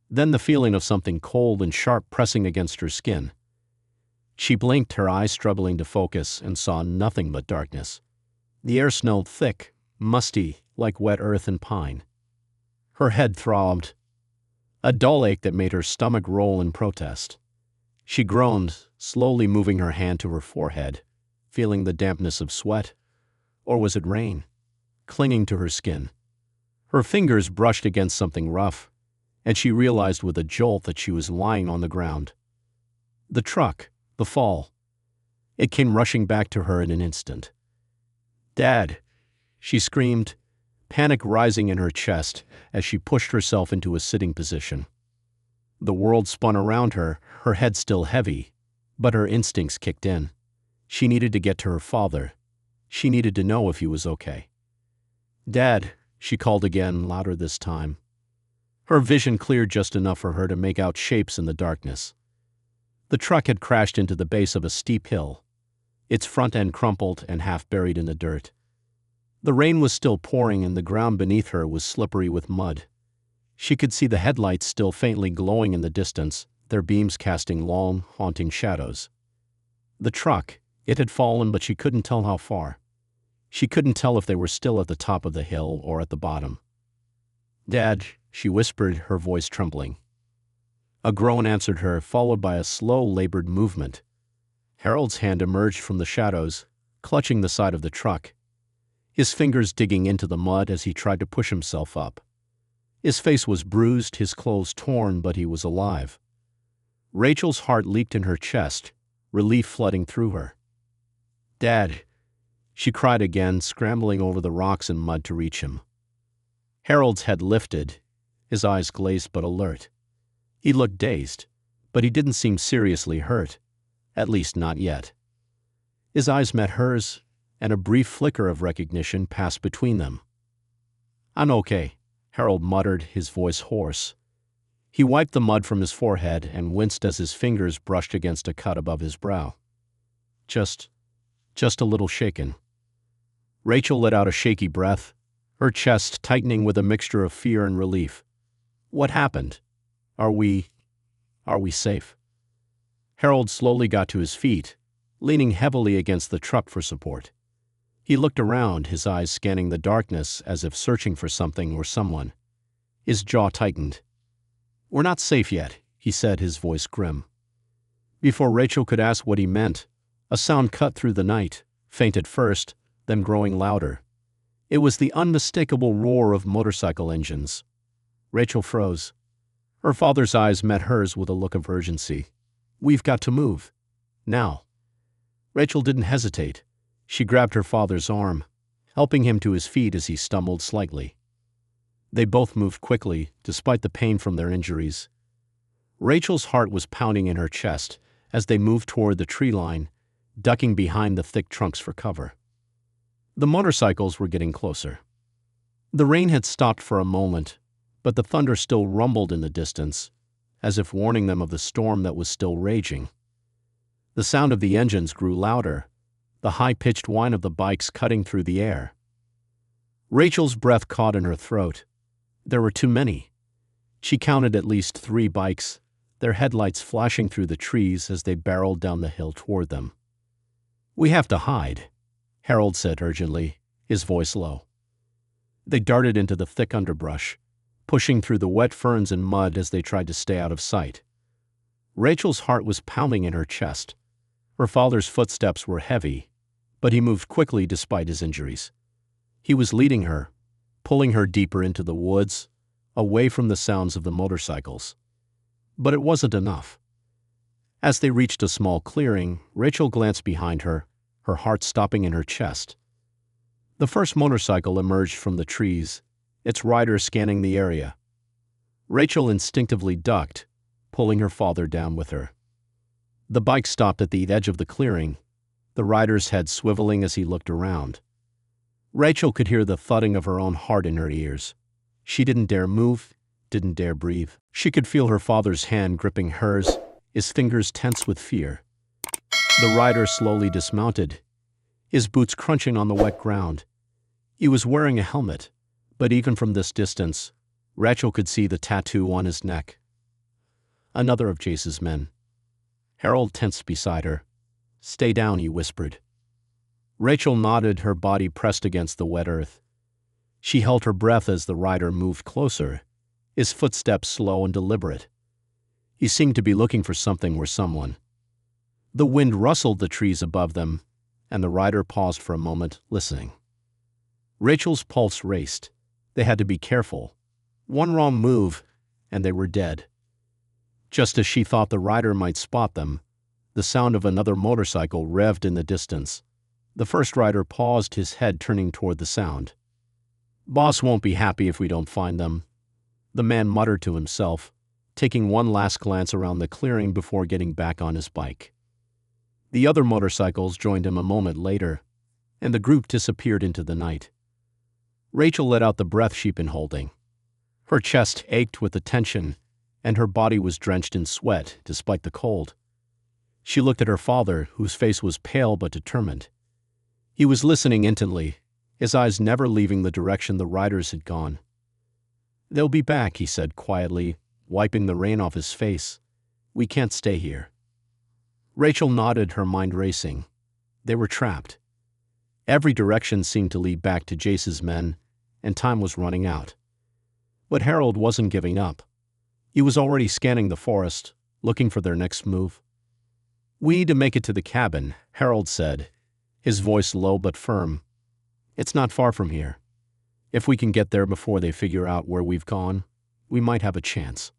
Then the feeling of something cold and sharp pressing against her skin. She blinked, her eyes struggling to focus, and saw nothing but darkness. The air smelled thick, musty, like wet earth and pine. Her head throbbed. a dull ache that made her stomach roll in protest. She groaned, slowly moving her hand to her forehead, feeling the dampness of sweat. Or was it rain? Clinging to her skin. Her fingers brushed against something rough, and she realized with a jolt that she was lying on the ground. The truck, the fall. It came rushing back to her in an instant. "Dad!" she screamed, panic rising in her chest as she pushed herself into a sitting position. The world spun around her, her head still heavy, but her instincts kicked in. She needed to get to her father. She needed to know if he was okay. "Dad," she called again, louder this time. Her vision cleared just enough for her to make out shapes in the darkness. The truck had crashed into the base of a steep hill, its front end crumpled and half buried in the dirt. The rain was still pouring and the ground beneath her was slippery with mud. She could see the headlights still faintly glowing in the distance, their beams casting long, haunting shadows. The truck, it had fallen, but she couldn't tell how far. She couldn't tell if they were still at the top of the hill or at the bottom. "Dad," she whispered, her voice trembling. A groan answered her, followed by a slow, labored movement. Harold's hand emerged from the shadows, clutching the side of the truck, his fingers digging into the mud as he tried to push himself up. His face was bruised, his clothes torn, but he was alive. Rachel's heart leaped in her chest, relief flooding through her. "Dad," she cried again, scrambling over the rocks and mud to reach him. Harold's head lifted, his eyes glazed but alert. He looked dazed, but he didn't seem seriously hurt, at least not yet. His eyes met hers, and a brief flicker of recognition passed between them. "I'm okay," Harold muttered, his voice hoarse. He wiped the mud from his forehead and winced as his fingers brushed against a cut above his brow. Just a little shaken." Rachel let out a shaky breath, her chest tightening with a mixture of fear and relief. "What happened? Are we safe?" Harold slowly got to his feet, leaning heavily against the truck for support. He looked around, his eyes scanning the darkness as if searching for something or someone. His jaw tightened. "We're not safe yet," he said, his voice grim. Before Rachel could ask what he meant, a sound cut through the night, faint at first, then growing louder. It was the unmistakable roar of motorcycle engines. Rachel froze. Her father's eyes met hers with a look of urgency. "We've got to move. Now." Rachel didn't hesitate. She grabbed her father's arm, helping him to his feet as he stumbled slightly. They both moved quickly, despite the pain from their injuries. Rachel's heart was pounding in her chest as they moved toward the tree line, ducking behind the thick trunks for cover. The motorcycles were getting closer. The rain had stopped for a moment, but the thunder still rumbled in the distance, as if warning them of the storm that was still raging. The sound of the engines grew louder, the high-pitched whine of the bikes cutting through the air. Rachel's breath caught in her throat. There were too many. She counted at least 3 bikes, their headlights flashing through the trees as they barreled down the hill toward them. "We have to hide," Harold said urgently, his voice low. They darted into the thick underbrush, pushing through the wet ferns and mud as they tried to stay out of sight. Rachel's heart was pounding in her chest. Her father's footsteps were heavy, but he moved quickly despite his injuries. He was leading her, pulling her deeper into the woods, away from the sounds of the motorcycles. But it wasn't enough. As they reached a small clearing, Rachel glanced behind her, her heart stopping in her chest. The first motorcycle emerged from the trees, its rider scanning the area. Rachel instinctively ducked, pulling her father down with her. The bike stopped at the edge of the clearing, the rider's head swiveling as he looked around. Rachel could hear the thudding of her own heart in her ears. She didn't dare move, didn't dare breathe. She could feel her father's hand gripping hers, his fingers tense with fear. The rider slowly dismounted, his boots crunching on the wet ground. He was wearing a helmet, but even from this distance, Rachel could see the tattoo on his neck. Another of Jace's men. Harold tensed beside her. "Stay down," he whispered. Rachel nodded, her body pressed against the wet earth. She held her breath as the rider moved closer, his footsteps slow and deliberate. He seemed to be looking for something or someone. The wind rustled the trees above them, and the rider paused for a moment, listening. Rachel's pulse raced. They had to be careful. One wrong move, and they were dead. Just as she thought the rider might spot them, the sound of another motorcycle revved in the distance. The first rider paused, his head turning toward the sound. "Boss won't be happy if we don't find them," the man muttered to himself, taking one last glance around the clearing before getting back on his bike. The other motorcycles joined him a moment later, and the group disappeared into the night. Rachel let out the breath she'd been holding. Her chest ached with the tension, and her body was drenched in sweat despite the cold. She looked at her father, whose face was pale but determined. He was listening intently, his eyes never leaving the direction the riders had gone. "They'll be back," he said quietly, wiping the rain off his face. "We can't stay here." Rachel nodded, her mind racing. They were trapped. Every direction seemed to lead back to Jace's men, and time was running out. But Harold wasn't giving up. He was already scanning the forest, looking for their next move. "We need to make it to the cabin," Harold said, his voice low but firm. "It's not far from here. If we can get there before they figure out where we've gone, we might have a chance."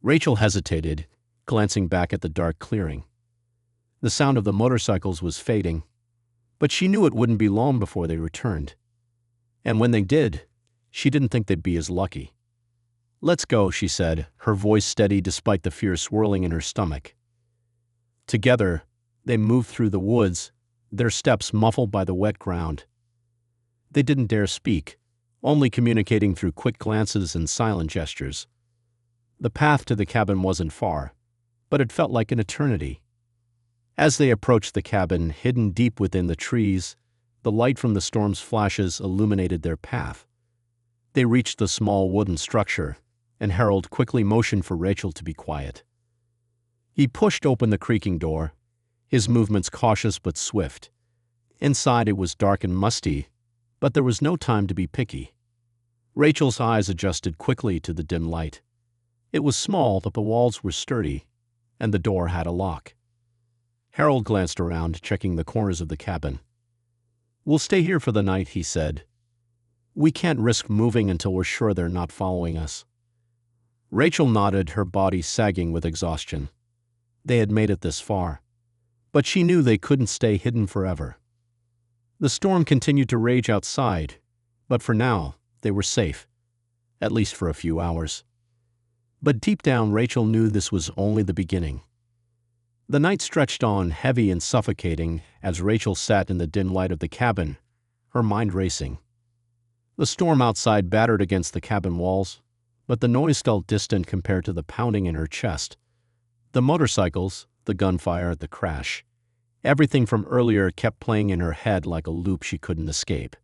Rachel hesitated, glancing back at the dark clearing. The sound of the motorcycles was fading, but she knew it wouldn't be long before they returned. And when they did, she didn't think they'd be as lucky. "Let's go," she said, her voice steady despite the fear swirling in her stomach. Together, they moved through the woods, their steps muffled by the wet ground. They didn't dare speak, only communicating through quick glances and silent gestures. The path to the cabin wasn't far, but it felt like an eternity. As they approached the cabin, hidden deep within the trees, the light from the storm's flashes illuminated their path. They reached the small wooden structure, and Harold quickly motioned for Rachel to be quiet. He pushed open the creaking door, his movements cautious but swift. Inside it was dark and musty, but there was no time to be picky. Rachel's eyes adjusted quickly to the dim light. It was small, but the walls were sturdy, and the door had a lock. Harold glanced around, checking the corners of the cabin. "We'll stay here for the night," he said. "We can't risk moving until we're sure they're not following us." Rachel nodded, her body sagging with exhaustion. They had made it this far, but she knew they couldn't stay hidden forever. The storm continued to rage outside, but for now, they were safe, at least for a few hours. But deep down, Rachel knew this was only the beginning. The night stretched on, heavy and suffocating, as Rachel sat in the dim light of the cabin, her mind racing. The storm outside battered against the cabin walls, but the noise felt distant compared to the pounding in her chest. The motorcycles, the gunfire, the crash, everything from earlier kept playing in her head like a loop she couldn't escape.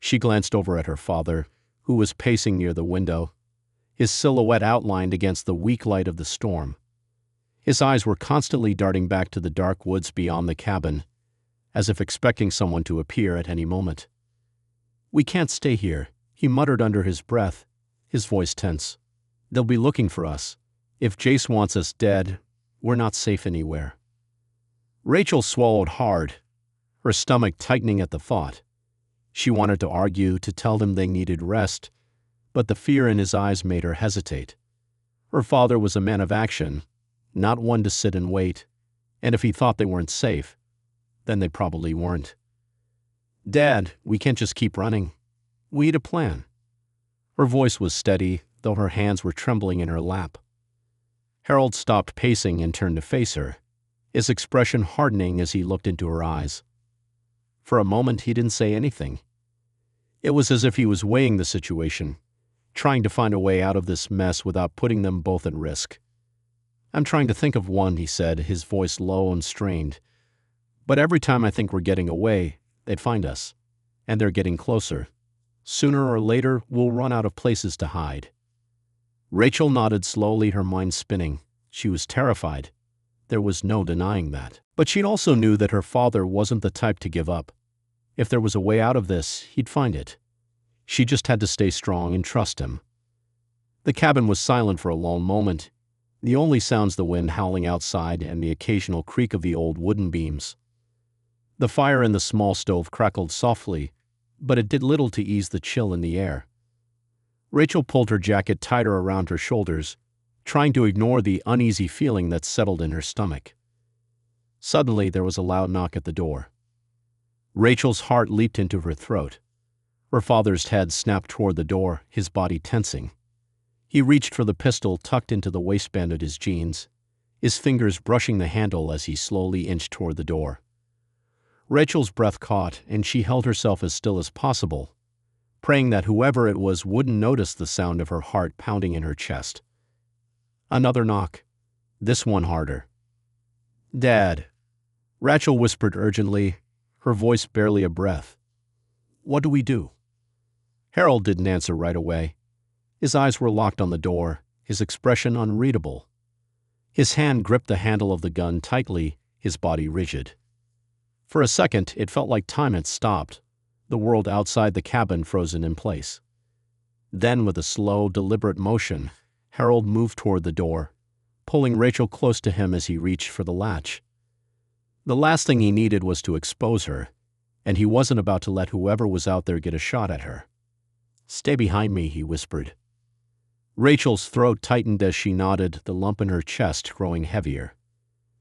She glanced over at her father, who was pacing near the window, his silhouette outlined against the weak light of the storm. His eyes were constantly darting back to the dark woods beyond the cabin, as if expecting someone to appear at any moment. "We can't stay here," he muttered under his breath, his voice tense. "They'll be looking for us. If Jace wants us dead, we're not safe anywhere." Rachel swallowed hard, her stomach tightening at the thought. She wanted to argue, to tell them they needed rest, but the fear in his eyes made her hesitate. Her father was a man of action, not one to sit and wait, and if he thought they weren't safe, then they probably weren't. "Dad, we can't just keep running. We need a plan." Her voice was steady, though her hands were trembling in her lap. Harold stopped pacing and turned to face her, his expression hardening as he looked into her eyes. For a moment, he didn't say anything. It was as if he was weighing the situation, trying to find a way out of this mess without putting them both at risk. "I'm trying to think of one," he said, his voice low and strained. "But every time I think we're getting away, they'd find us. And they're getting closer. Sooner or later, we'll run out of places to hide." Rachel nodded slowly, her mind spinning. She was terrified. There was no denying that. But she also knew that her father wasn't the type to give up. If there was a way out of this, he'd find it. She just had to stay strong and trust him. The cabin was silent for a long moment, the only sounds the wind howling outside and the occasional creak of the old wooden beams. The fire in the small stove crackled softly, but it did little to ease the chill in the air. Rachel pulled her jacket tighter around her shoulders, trying to ignore the uneasy feeling that settled in her stomach. Suddenly, there was a loud knock at the door. Rachel's heart leaped into her throat. Her father's head snapped toward the door, his body tensing. He reached for the pistol tucked into the waistband of his jeans, his fingers brushing the handle as he slowly inched toward the door. Rachel's breath caught, and she held herself as still as possible, praying that whoever it was wouldn't notice the sound of her heart pounding in her chest. Another knock, this one harder. "Dad," Rachel whispered urgently, her voice barely a breath. "What do we do?" Harold didn't answer right away. His eyes were locked on the door, his expression unreadable. His hand gripped the handle of the gun tightly, his body rigid. For a second, it felt like time had stopped, the world outside the cabin frozen in place. Then, with a slow, deliberate motion, Harold moved toward the door, pulling Rachel close to him as he reached for the latch. The last thing he needed was to expose her, and he wasn't about to let whoever was out there get a shot at her. "Stay behind me," he whispered. Rachel's throat tightened as she nodded, the lump in her chest growing heavier.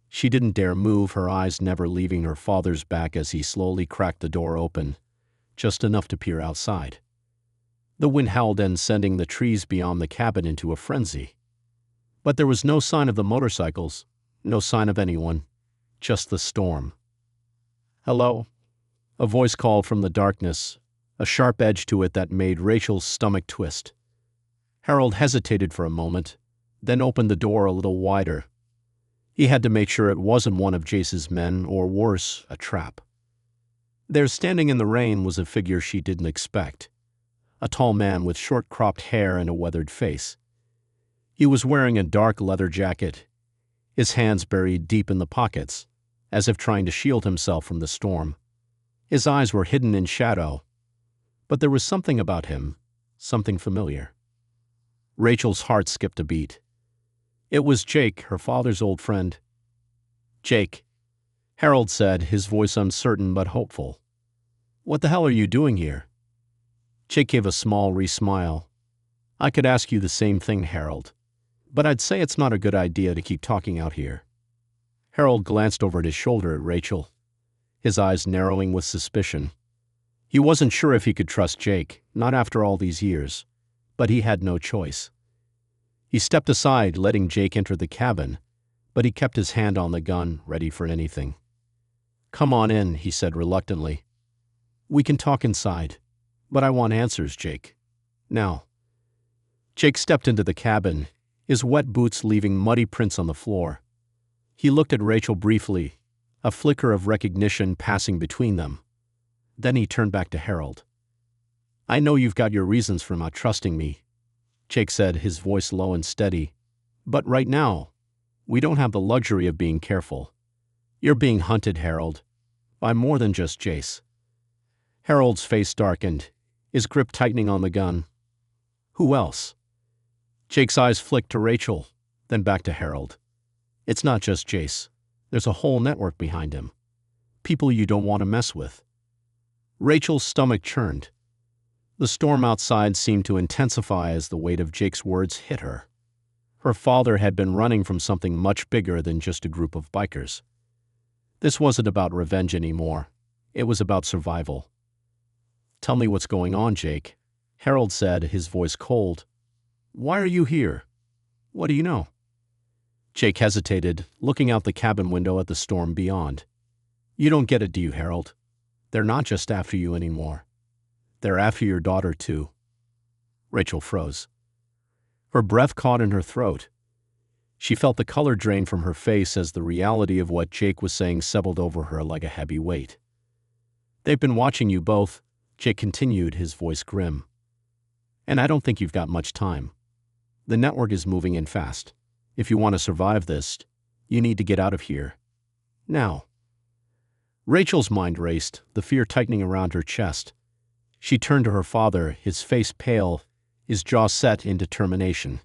She didn't dare move, her eyes never leaving her father's back as he slowly cracked the door open, just enough to peer outside. The wind howled in, sending the trees beyond the cabin into a frenzy. But there was no sign of the motorcycles, no sign of anyone, just the storm. "Hello?" A voice called from the darkness, a sharp edge to it that made Rachel's stomach twist. Harold hesitated for a moment, then opened the door a little wider. He had to make sure it wasn't one of Jace's men, or worse, a trap. There, standing in the rain, was a figure she didn't expect. A tall man with short cropped hair and a weathered face. He was wearing a dark leather jacket, his hands buried deep in the pockets, as if trying to shield himself from the storm. His eyes were hidden in shadow, but there was something about him, something familiar. Rachel's heart skipped a beat. It was Jake, her father's old friend. "Jake," Harold said, his voice uncertain but hopeful. "What the hell are you doing here?" Jake gave a small smile. "I could ask you the same thing, Harold, but I'd say it's not a good idea to keep talking out here." Harold glanced over his shoulder at Rachel, his eyes narrowing with suspicion. He wasn't sure if he could trust Jake, not after all these years, but he had no choice. He stepped aside, letting Jake enter the cabin, but he kept his hand on the gun, ready for anything. "Come on in," he said reluctantly. "We can talk inside, but I want answers, Jake. Now." Jake stepped into the cabin, his wet boots leaving muddy prints on the floor. He looked at Rachel briefly, a flicker of recognition passing between them. Then he turned back to Harold. "I know you've got your reasons for not trusting me," Jake said, his voice low and steady. "But right now, we don't have the luxury of being careful. You're being hunted, Harold, by more than just Jace." Harold's face darkened, his grip tightening on the gun. "Who else?" Jake's eyes flicked to Rachel, then back to Harold. "It's not just Jace. There's a whole network behind him. People you don't want to mess with." Rachel's stomach churned. The storm outside seemed to intensify as the weight of Jake's words hit her. Her father had been running from something much bigger than just a group of bikers. This wasn't about revenge anymore. It was about survival. "Tell me what's going on, Jake," Harold said, his voice cold. "Why are you here? What do you know?" Jake hesitated, looking out the cabin window at the storm beyond. "You don't get it, do you, Harold? They're not just after you anymore. They're after your daughter, too." Rachel froze. Her breath caught in her throat. She felt the color drain from her face as the reality of what Jake was saying settled over her like a heavy weight. "They've been watching you both," Jake continued, his voice grim. "And I don't think you've got much time. The network is moving in fast. If you want to survive this, you need to get out of here. Now." Rachel's mind raced, the fear tightening around her chest. She turned to her father, his face pale, his jaw set in determination.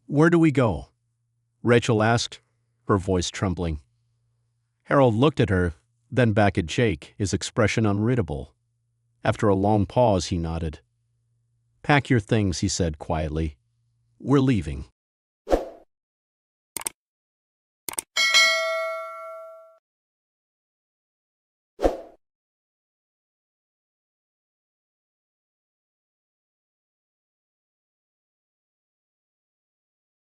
"Where do we go?" Rachel asked, her voice trembling. Harold looked at her, then back at Jake, his expression unreadable. After a long pause, he nodded. "Pack your things," he said quietly. "We're leaving."